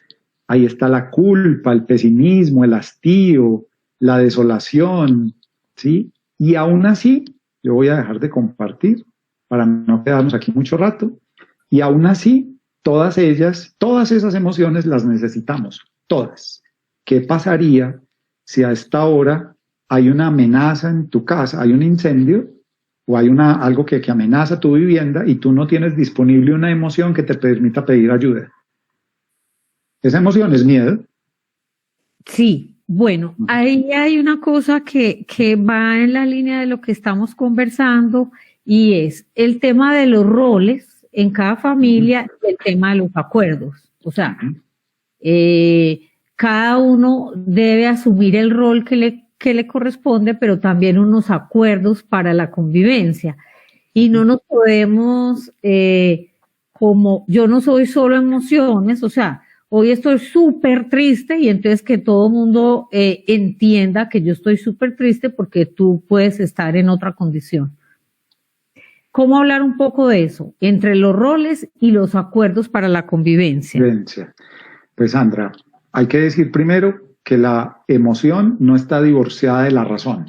[SPEAKER 3] ahí está la culpa, el pesimismo, el hastío, la desolación, ¿sí? Y aún así, yo voy a dejar de compartir para no quedarnos aquí mucho rato, y aún así, todas esas emociones las necesitamos, todas. ¿Qué pasaría si a esta hora hay una amenaza en tu casa, hay un incendio, o hay algo que amenaza tu vivienda y tú no tienes disponible una emoción que te permita pedir ayuda? Esa emoción es miedo.
[SPEAKER 2] Sí. Bueno, ahí hay una cosa que va en la línea de lo que estamos conversando, y es el tema de los roles en cada familia y el tema de los acuerdos. O sea, cada uno debe asumir el rol que le corresponde, pero también unos acuerdos para la convivencia. Y no nos podemos, como yo no soy solo emociones, o sea, hoy estoy súper triste y entonces que todo el mundo entienda que yo estoy súper triste porque tú puedes estar en otra condición. ¿Cómo hablar un poco de eso? Entre los roles y los acuerdos para la convivencia.
[SPEAKER 3] Pues Sandra, hay que decir primero que la emoción no está divorciada de la razón.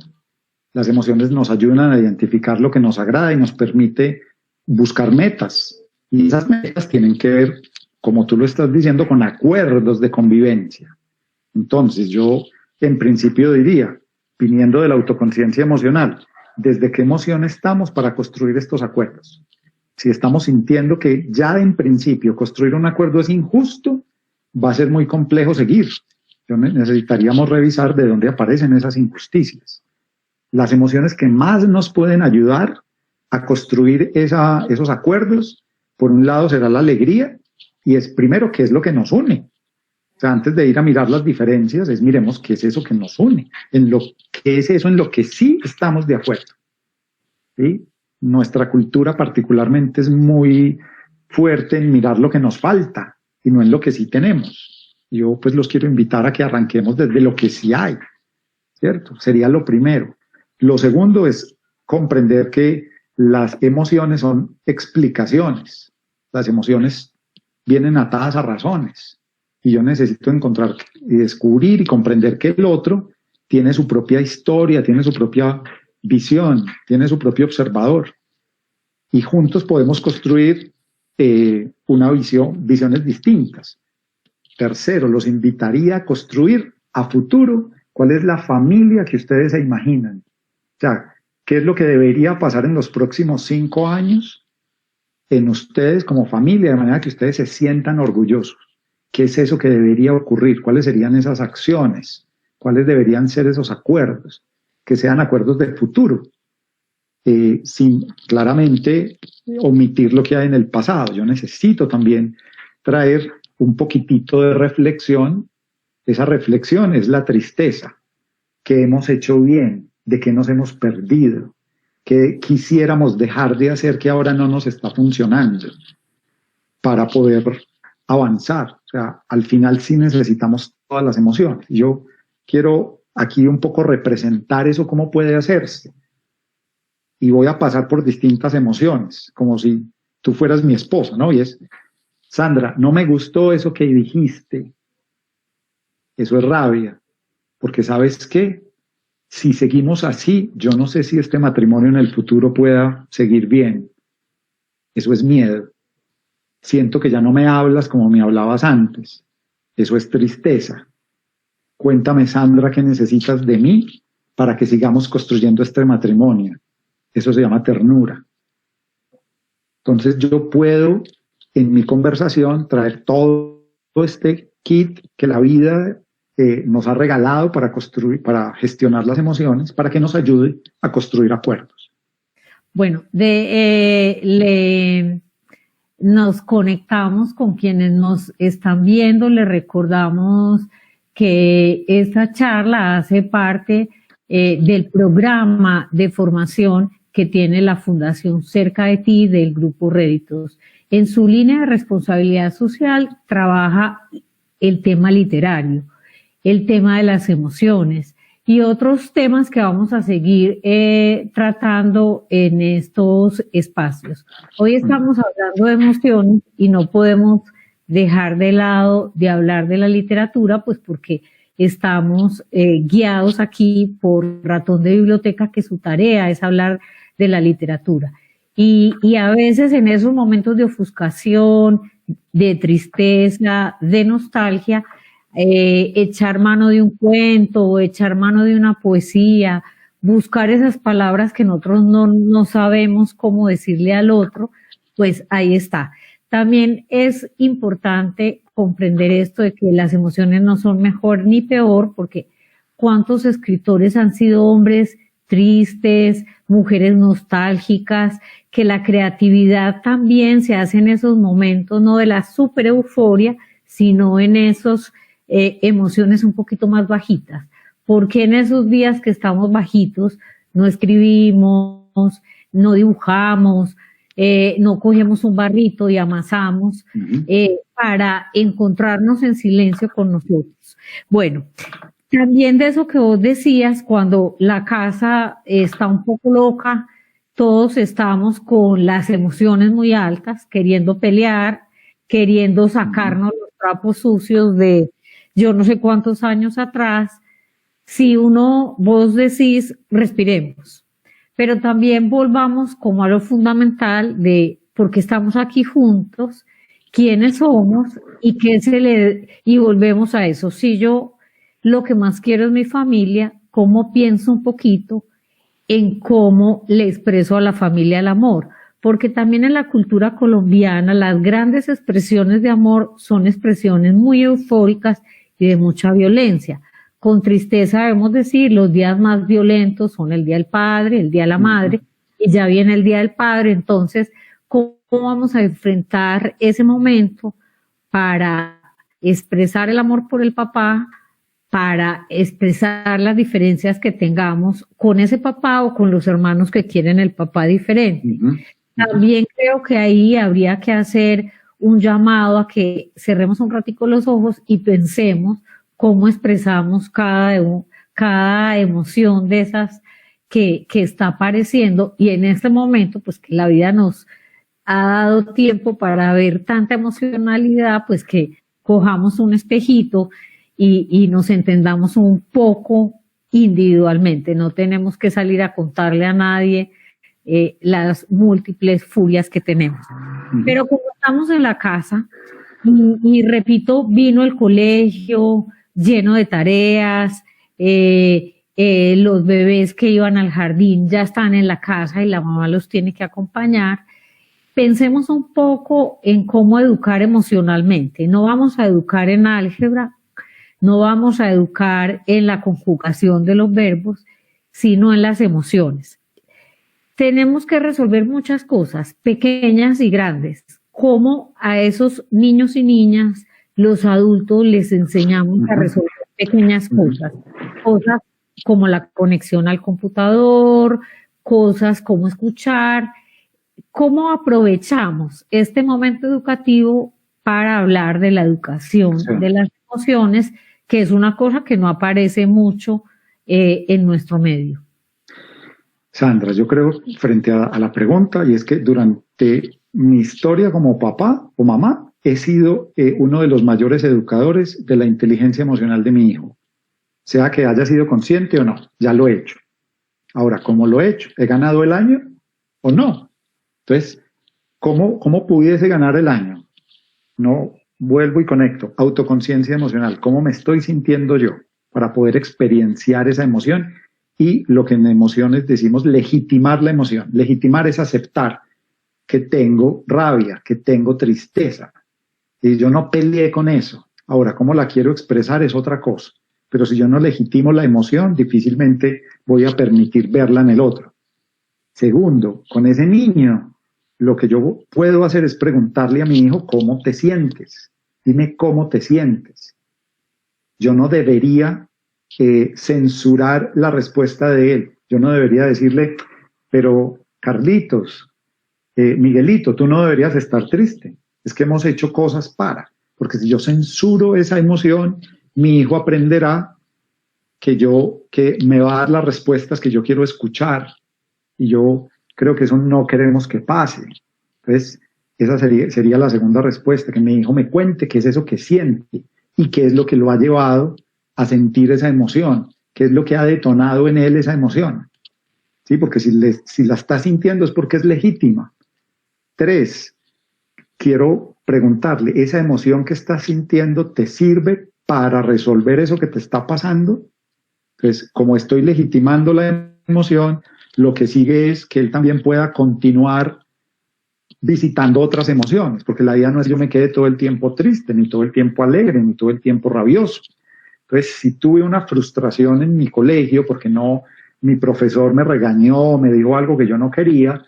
[SPEAKER 3] Las emociones nos ayudan a identificar lo que nos agrada y nos permite buscar metas. Y esas metas tienen que ver, como tú lo estás diciendo, con acuerdos de convivencia. Entonces yo en principio diría, viniendo de la autoconciencia emocional, ¿desde qué emoción estamos para construir estos acuerdos? Si estamos sintiendo que ya en principio construir un acuerdo es injusto, va a ser muy complejo seguir. Necesitaríamos revisar de dónde aparecen esas injusticias. Las emociones que más nos pueden ayudar a construir esos acuerdos, por un lado será la alegría, y es primero qué es lo que nos une. O sea, antes de ir a mirar las diferencias, miremos qué es eso que nos une, qué es eso en lo que sí estamos de acuerdo. ¿Sí? Nuestra cultura particularmente es muy fuerte en mirar lo que nos falta y no en lo que sí tenemos. Yo pues los quiero invitar a que arranquemos desde lo que sí hay, ¿cierto? Sería lo primero. Lo segundo es comprender que las emociones son explicaciones. Las emociones vienen atadas a razones. Y yo necesito encontrar y descubrir y comprender que el otro tiene su propia historia, tiene su propia visión, tiene su propio observador. Y juntos podemos construir visiones distintas. Tercero, los invitaría a construir a futuro cuál es la familia que ustedes se imaginan. O sea, ¿qué es lo que debería pasar en los próximos 5 años en ustedes como familia, de manera que ustedes se sientan orgullosos? ¿Qué es eso que debería ocurrir? ¿Cuáles serían esas acciones? ¿Cuáles deberían ser esos acuerdos? Que sean acuerdos del futuro, sin claramente omitir lo que hay en el pasado. Yo necesito también traer un poquitito de reflexión. Esa reflexión es la tristeza. ¿Qué hemos hecho bien? ¿De qué nos hemos perdido? ¿Qué quisiéramos dejar de hacer que ahora no nos está funcionando? Para poder avanzar. O sea, al final sí necesitamos todas las emociones. Yo quiero aquí un poco representar eso, cómo puede hacerse. Y voy a pasar por distintas emociones, como si tú fueras mi esposa, ¿no? Y es, Sandra, no me gustó eso que dijiste. Eso es rabia. Porque ¿sabes qué? Si seguimos así, yo no sé si este matrimonio en el futuro pueda seguir bien. Eso es miedo. Siento que ya no me hablas como me hablabas antes. Eso es tristeza. Cuéntame, Sandra, qué necesitas de mí para que sigamos construyendo este matrimonio. Eso se llama ternura. Entonces yo puedo, en mi conversación, traer todo este kit que la vida nos ha regalado para construir, para gestionar las emociones, para que nos ayude a construir acuerdos.
[SPEAKER 2] Bueno, nos conectamos con quienes nos están viendo, les recordamos que esta charla hace parte del programa de formación que tiene la Fundación Cerca de Ti del Grupo Réditos. En su línea de responsabilidad social trabaja el tema literario, el tema de las emociones y otros temas que vamos a seguir tratando en estos espacios. Hoy estamos hablando de emociones y no podemos dejar de lado de hablar de la literatura, pues porque estamos guiados aquí por Ratón de Biblioteca, que su tarea es hablar de la literatura. Y a veces en esos momentos de ofuscación, de tristeza, de nostalgia, echar mano de un cuento, echar mano de una poesía, buscar esas palabras que nosotros no sabemos cómo decirle al otro, pues ahí está. También es importante comprender esto de que las emociones no son mejor ni peor, porque cuántos escritores han sido hombres tristes, mujeres nostálgicas, que la creatividad también se hace en esos momentos, no de la super euforia, sino en esos emociones un poquito más bajitas. ¿Por qué en esos días que estamos bajitos no escribimos, no dibujamos, no cogemos un barrito y amasamos para encontrarnos en silencio con nosotros? Bueno, también de eso que vos decías, cuando la casa está un poco loca, todos estamos con las emociones muy altas, queriendo pelear, queriendo sacarnos los trapos sucios de yo no sé cuántos años atrás. Si vos decís, respiremos, pero también volvamos como a lo fundamental de por qué estamos aquí juntos, quiénes somos y y volvemos a eso. Si yo lo que más quiero es mi familia, cómo pienso un poquito en cómo le expreso a la familia el amor, porque también en la cultura colombiana las grandes expresiones de amor son expresiones muy eufóricas y de mucha violencia. Con tristeza debemos decir, los días más violentos son el Día del Padre, el Día de la Madre, y ya viene el Día del Padre. Entonces, ¿cómo vamos a enfrentar ese momento para expresar el amor por el papá, para expresar las diferencias que tengamos con ese papá o con los hermanos que quieren el papá diferente? También creo que ahí habría que hacer un llamado a que cerremos un ratico los ojos y pensemos cómo expresamos cada emoción de esas que está apareciendo, y en este momento, pues que la vida nos ha dado tiempo para ver tanta emocionalidad, pues que cojamos un espejito y nos entendamos un poco individualmente. No tenemos que salir a contarle a nadie las múltiples furias que tenemos. Pero como estamos en la casa, y repito, vino el colegio lleno de tareas, los bebés que iban al jardín ya están en la casa y la mamá los tiene que acompañar. Pensemos un poco en cómo educar emocionalmente. No vamos a educar en álgebra, no vamos a educar en la conjugación de los verbos, sino en las emociones. Tenemos que resolver muchas cosas, pequeñas y grandes. Cómo a esos niños y niñas, los adultos, les enseñamos a resolver pequeñas cosas. Cosas como la conexión al computador, cosas como escuchar. ¿Cómo aprovechamos este momento educativo para hablar de la educación, de las emociones, que es una cosa que no aparece mucho en nuestro medio?
[SPEAKER 3] Sandra, yo creo, frente a la pregunta, y es que durante mi historia como papá o mamá, he sido uno de los mayores educadores de la inteligencia emocional de mi hijo. Sea que haya sido consciente o no, ya lo he hecho. Ahora, ¿cómo lo he hecho? ¿He ganado el año o no? Entonces, ¿cómo pudiese ganar el año? No, vuelvo y conecto. Autoconciencia emocional. ¿Cómo me estoy sintiendo yo para poder experienciar esa emoción? Y lo que en emociones decimos legitimar la emoción. Legitimar es aceptar que tengo rabia, que tengo tristeza. Y yo no peleé con eso. Ahora, cómo la quiero expresar es otra cosa. Pero si yo no legitimo la emoción, difícilmente voy a permitir verla en el otro. Segundo, con ese niño, lo que yo puedo hacer es preguntarle a mi hijo, ¿cómo te sientes? Dime cómo te sientes. Yo no debería censurar la respuesta de él. Yo no debería decirle, pero Carlitos, Miguelito, tú no deberías estar triste. Es que hemos hecho cosas porque si yo censuro esa emoción, mi hijo aprenderá que me va a dar las respuestas que yo quiero escuchar. Y yo creo que eso no queremos que pase. Entonces, esa sería la segunda respuesta, que mi hijo me cuente qué es eso que siente y qué es lo que lo ha llevado a sentir esa emoción, qué es lo que ha detonado en él esa emoción. ¿Sí? Porque si la está sintiendo es porque es legítima. 3, quiero preguntarle, ¿esa emoción que estás sintiendo te sirve para resolver eso que te está pasando? Entonces, como estoy legitimando la emoción, lo que sigue es que él también pueda continuar visitando otras emociones, porque la vida no es que yo me quede todo el tiempo triste, ni todo el tiempo alegre, ni todo el tiempo rabioso. Entonces, si tuve una frustración en mi colegio, porque mi profesor me regañó, me dijo algo que yo no quería,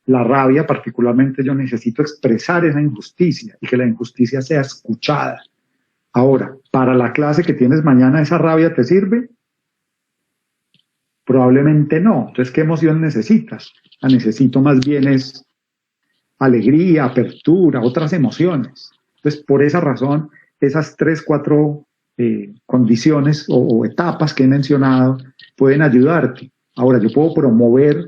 [SPEAKER 3] la rabia particularmente, yo necesito expresar esa injusticia y que la injusticia sea escuchada. Ahora, para la clase que tienes mañana, ¿esa rabia te sirve? Probablemente no. Entonces, ¿qué emoción necesitas? La necesito más bien es alegría, apertura, otras emociones. Entonces, por esa razón, esas 3, 4 condiciones o etapas que he mencionado pueden ayudarte. Ahora, yo puedo promover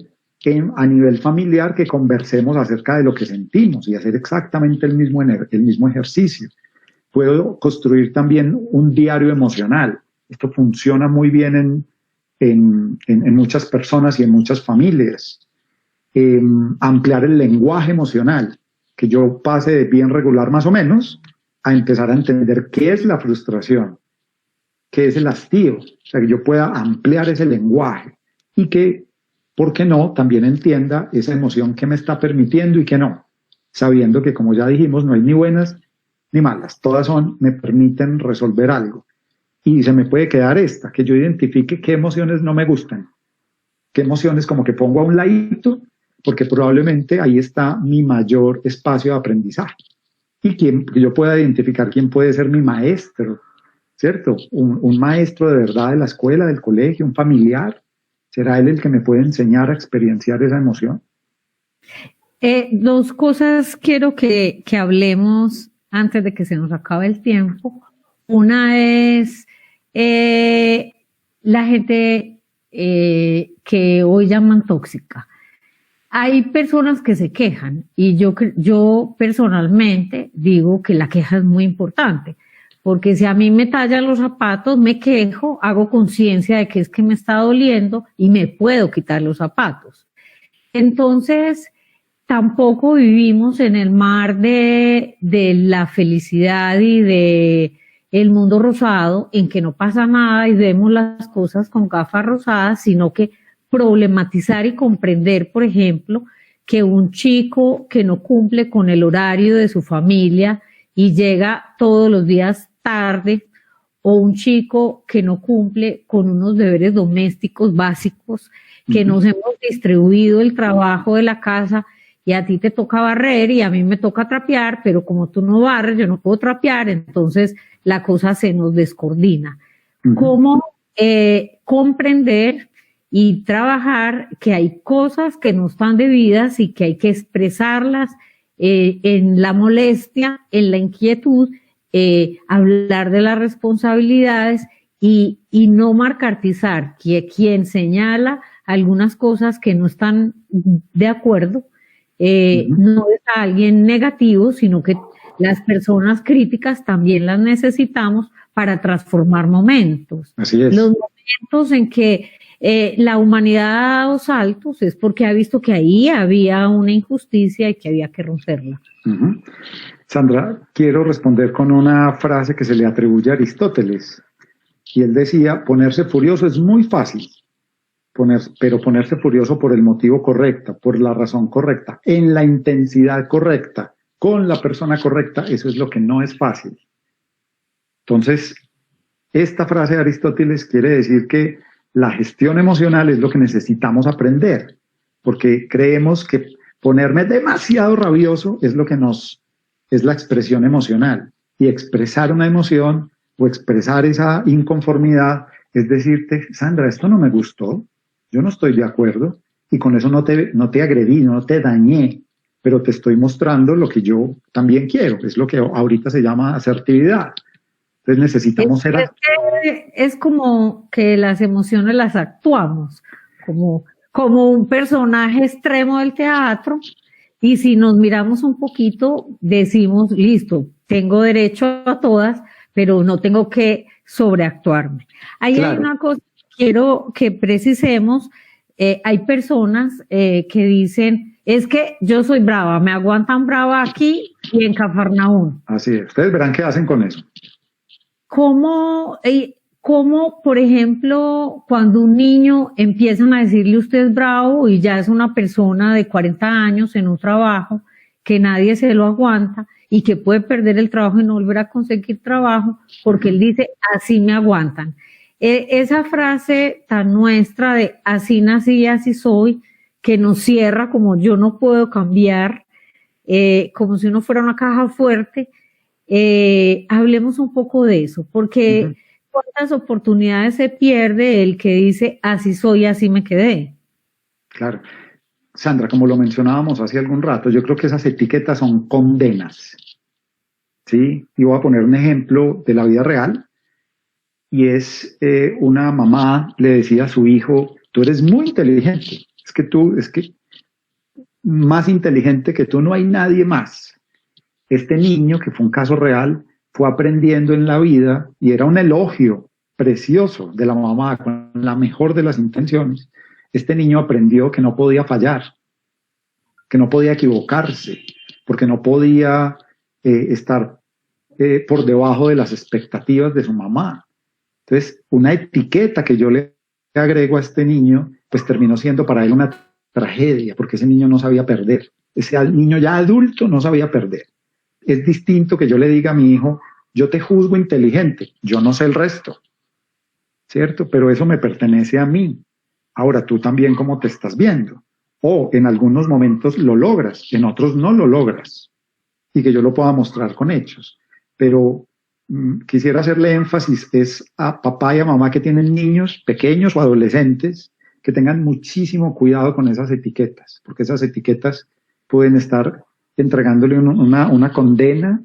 [SPEAKER 3] a nivel familiar que conversemos acerca de lo que sentimos y hacer exactamente el mismo ejercicio. Puedo construir también un diario emocional. Esto funciona muy bien en muchas personas y en muchas familias. Ampliar el lenguaje emocional, que yo pase de bien regular más o menos a empezar a entender qué es la frustración, qué es el hastío, o sea, que yo pueda ampliar ese lenguaje y que, ¿por qué no?, también entienda esa emoción que me está permitiendo y que no, sabiendo que, como ya dijimos, no hay ni buenas ni malas, todas me permiten resolver algo. Y se me puede quedar esta, que yo identifique qué emociones no me gustan, qué emociones como que pongo a un ladito, porque probablemente ahí está mi mayor espacio de aprendizaje. Y que yo pueda identificar quién puede ser mi maestro, ¿cierto? Un maestro de verdad de la escuela, del colegio, un familiar. ¿Será él el que me puede enseñar a experienciar esa emoción?
[SPEAKER 2] 2 cosas quiero que hablemos antes de que se nos acabe el tiempo. Una es la gente que hoy llaman tóxica. Hay personas que se quejan y yo personalmente digo que la queja es muy importante, porque si a mí me tallan los zapatos, me quejo, hago conciencia de que es que me está doliendo y me puedo quitar los zapatos. Entonces, tampoco vivimos en el mar de la felicidad y de el mundo rosado, en que no pasa nada y vemos las cosas con gafas rosadas, sino que problematizar y comprender, por ejemplo, que un chico que no cumple con el horario de su familia y llega todos los días tarde, o un chico que no cumple con unos deberes domésticos básicos, que nos hemos distribuido el trabajo de la casa y a ti te toca barrer y a mí me toca trapear, pero como tú no barres, yo no puedo trapear, entonces la cosa se nos descoordina. ¿Cómo comprender y trabajar que hay cosas que no están debidas y que hay que expresarlas en la molestia, en la inquietud, hablar de las responsabilidades y no marcartizar que quien señala algunas cosas que no están de acuerdo no es alguien negativo, sino que las personas críticas también las necesitamos para transformar momentos.
[SPEAKER 3] Así es.
[SPEAKER 2] Los momentos en que la humanidad ha dado saltos es porque ha visto que ahí había una injusticia y que había que romperla.
[SPEAKER 3] Sandra, quiero responder con una frase que se le atribuye a Aristóteles. Y él decía, ponerse furioso es muy fácil, pero ponerse furioso por el motivo correcto, por la razón correcta, en la intensidad correcta, con la persona correcta, eso es lo que no es fácil. Entonces, esta frase de Aristóteles quiere decir que la gestión emocional es lo que necesitamos aprender, porque creemos que ponerme demasiado rabioso es lo que es la expresión emocional, y expresar una emoción o expresar esa inconformidad es decirte, Sandra, esto no me gustó, yo no estoy de acuerdo, y con eso no te agredí, no te dañé, pero te estoy mostrando lo que yo también quiero, es lo que ahorita se llama asertividad. Entonces necesitamos ser...
[SPEAKER 2] Es como que las emociones las actuamos, como un personaje extremo del teatro, y si nos miramos un poquito, decimos, listo, tengo derecho a todas, pero no tengo que sobreactuarme. Ahí claro. Hay una cosa que quiero que precisemos, hay personas que dicen, es que yo soy brava, me aguantan brava aquí y en Cafarnaún.
[SPEAKER 3] Así es, ustedes verán qué hacen con eso.
[SPEAKER 2] ¿Cómo, por ejemplo, cuando un niño empiezan a decirle usted es bravo y ya es una persona de 40 años en un trabajo que nadie se lo aguanta y que puede perder el trabajo y no volver a conseguir trabajo porque él dice así me aguantan? Esa frase tan nuestra de así nací y así soy, que nos cierra como yo no puedo cambiar, como si uno fuera una caja fuerte. hablemos un poco de eso, porque cuántas oportunidades se pierde el que dice, así soy, así me quedé.
[SPEAKER 3] Claro. Sandra, como lo mencionábamos hace algún rato, yo creo que esas etiquetas son condenas, ¿sí? Y voy a poner un ejemplo de la vida real, y es una mamá le decía a su hijo, tú eres muy inteligente, es que más inteligente que tú no hay nadie más. Este niño, que fue un caso real, fue aprendiendo en la vida, y era un elogio precioso de la mamá, con la mejor de las intenciones. Este niño aprendió que no podía fallar, que no podía equivocarse, porque no podía estar por debajo de las expectativas de su mamá. Entonces, una etiqueta que yo le agrego a este niño, pues terminó siendo para él una tragedia, porque ese niño no sabía perder. Ese niño ya adulto no sabía perder. Es distinto que yo le diga a mi hijo, yo te juzgo inteligente, yo no sé el resto, ¿cierto? Pero eso me pertenece a mí. Ahora, tú también, ¿cómo te estás viendo? O en algunos momentos lo logras, en otros no lo logras, y que yo lo pueda mostrar con hechos. Pero quisiera hacerle énfasis es a papá y a mamá que tienen niños pequeños o adolescentes, que tengan muchísimo cuidado con esas etiquetas, porque esas etiquetas pueden estar entregándole una condena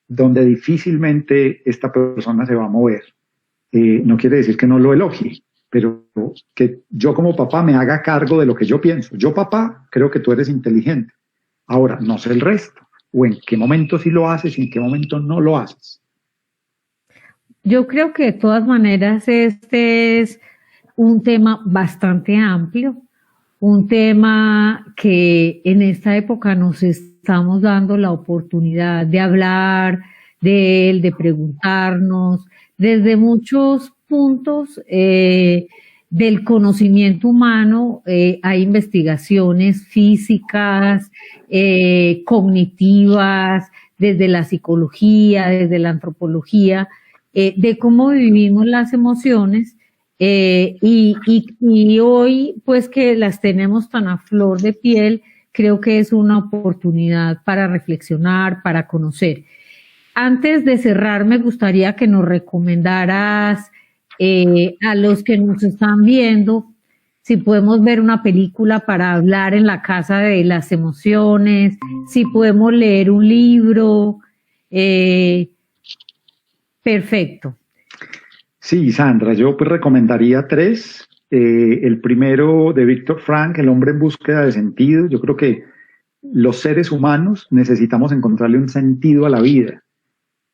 [SPEAKER 3] donde difícilmente esta persona se va a mover. No quiere decir que no lo elogie, pero que yo como papá me haga cargo de lo que yo pienso. Yo, papá, creo que tú eres inteligente. Ahora, no sé el resto, o en qué momento sí lo haces y en qué momento no lo haces.
[SPEAKER 2] Yo creo que de todas maneras este es un tema bastante amplio, un tema que en esta época nos estamos dando la oportunidad de hablar de él, de preguntarnos desde muchos puntos del conocimiento humano. Hay investigaciones físicas, cognitivas, desde la psicología, desde la antropología, de cómo vivimos las emociones. Y hoy, pues que las tenemos tan a flor de piel, creo que es una oportunidad para reflexionar, para conocer. Antes de cerrar, me gustaría que nos recomendaras a los que nos están viendo, si podemos ver una película para hablar en la casa de las emociones, si podemos leer un libro. Perfecto.
[SPEAKER 3] Sí, Sandra, yo pues recomendaría 3. El primero de Víctor Frank, El hombre en búsqueda de sentido. Yo creo que los seres humanos necesitamos encontrarle un sentido a la vida.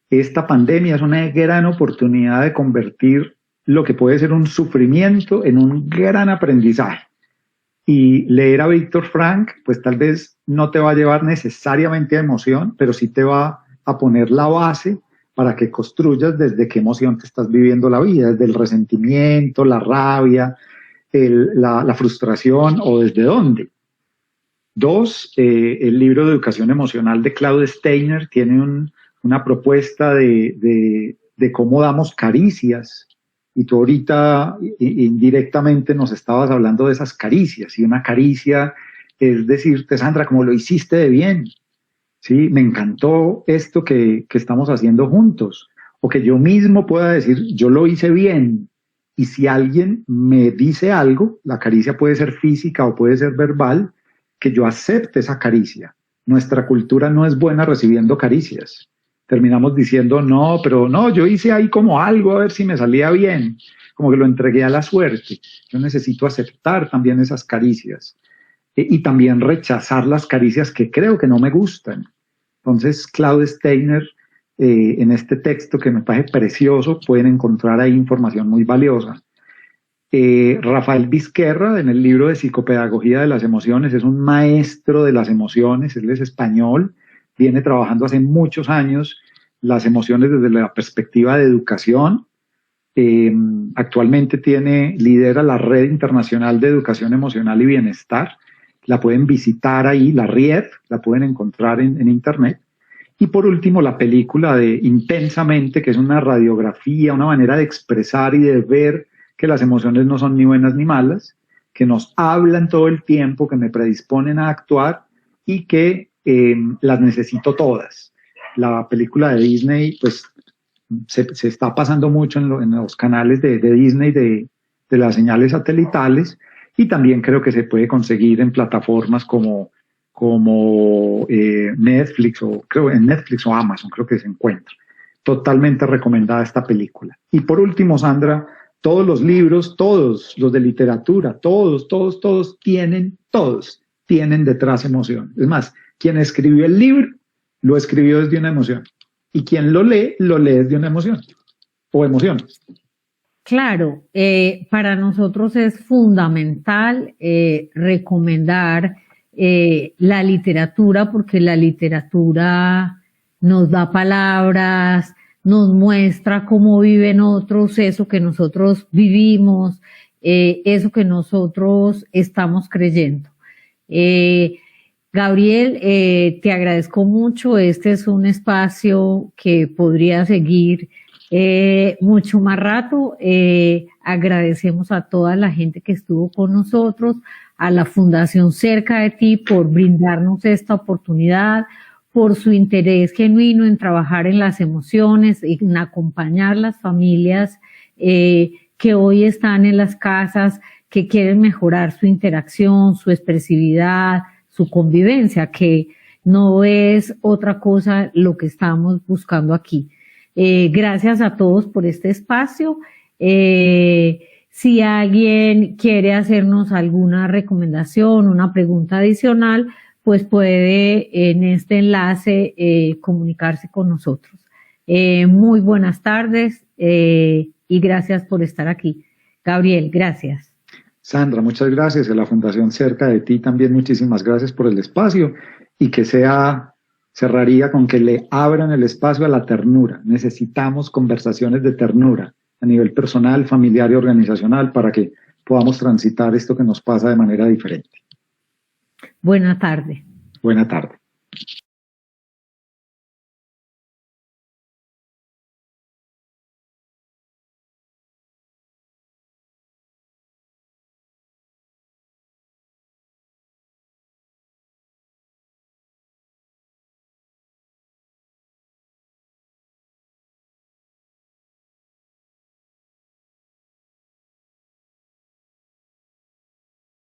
[SPEAKER 3] Esta pandemia es una gran oportunidad de convertir lo que puede ser un sufrimiento en un gran aprendizaje. Y leer a Víctor Frank, pues tal vez no te va a llevar necesariamente a emoción, pero sí te va a poner la base para que construyas desde qué emoción te estás viviendo la vida, desde el resentimiento, la rabia, la frustración o desde dónde. 2, el libro de educación emocional de Claude Steiner tiene una propuesta de cómo damos caricias, y tú ahorita indirectamente nos estabas hablando de esas caricias, y una caricia es decirte, Sandra, como lo hiciste de bien. Sí, me encantó esto que estamos haciendo juntos, o que yo mismo pueda decir, yo lo hice bien, y si alguien me dice algo, la caricia puede ser física o puede ser verbal, que yo acepte esa caricia. Nuestra cultura no es buena recibiendo caricias. Terminamos diciendo, no, pero no, yo hice ahí como algo a ver si me salía bien, como que lo entregué a la suerte. Yo necesito aceptar también esas caricias. Y también rechazar las caricias que creo que no me gustan. Entonces, Claude Steiner, en este texto que me parece precioso, pueden encontrar ahí información muy valiosa. Rafael Vizquerra, en el libro de Psicopedagogía de las Emociones, es un maestro de las emociones, él es español, viene trabajando hace muchos años las emociones desde la perspectiva de educación. Actualmente lidera la Red Internacional de Educación Emocional y Bienestar. La pueden visitar ahí, la RIEB, la pueden encontrar en internet. Y por último, la película de Intensamente, que es una radiografía, una manera de expresar y de ver que las emociones no son ni buenas ni malas, que nos hablan todo el tiempo, que me predisponen a actuar y que las necesito todas. la película de Disney, pues se está pasando mucho en los canales de Disney de las señales satelitales, y también creo que se puede conseguir en plataformas como Netflix, o creo en Netflix o Amazon, creo que se encuentra. Totalmente recomendada esta película. Y por último, Sandra, todos los libros, todos los de literatura, todos tienen detrás emoción. Es más, quien escribió el libro lo escribió desde una emoción, y quien lo lee desde una emoción o emociones.
[SPEAKER 2] Claro, para nosotros es fundamental recomendar la literatura, porque la literatura nos da palabras, nos muestra cómo viven otros, eso que nosotros vivimos, eso que nosotros estamos creyendo. Gabriel, te agradezco mucho. Este es un espacio que podría seguir mucho más rato. Agradecemos a toda la gente que estuvo con nosotros, a la Fundación Cerca de Ti por brindarnos esta oportunidad, por su interés genuino en trabajar en las emociones, en acompañar las familias que hoy están en las casas, que quieren mejorar su interacción, su expresividad, su convivencia, que no es otra cosa lo que estamos buscando aquí. Gracias a todos por este espacio. Si alguien quiere hacernos alguna recomendación, una pregunta adicional, pues puede en este enlace comunicarse con nosotros. Muy buenas tardes y gracias por estar aquí. Gabriel, gracias.
[SPEAKER 3] Sandra, muchas gracias. A la Fundación Cerca de Ti también muchísimas gracias por el espacio, y que cerraría con que le abran el espacio a la ternura. Necesitamos conversaciones de ternura a nivel personal, familiar y organizacional para que podamos transitar esto que nos pasa de manera diferente.
[SPEAKER 2] Buena tarde.
[SPEAKER 3] Buena tarde.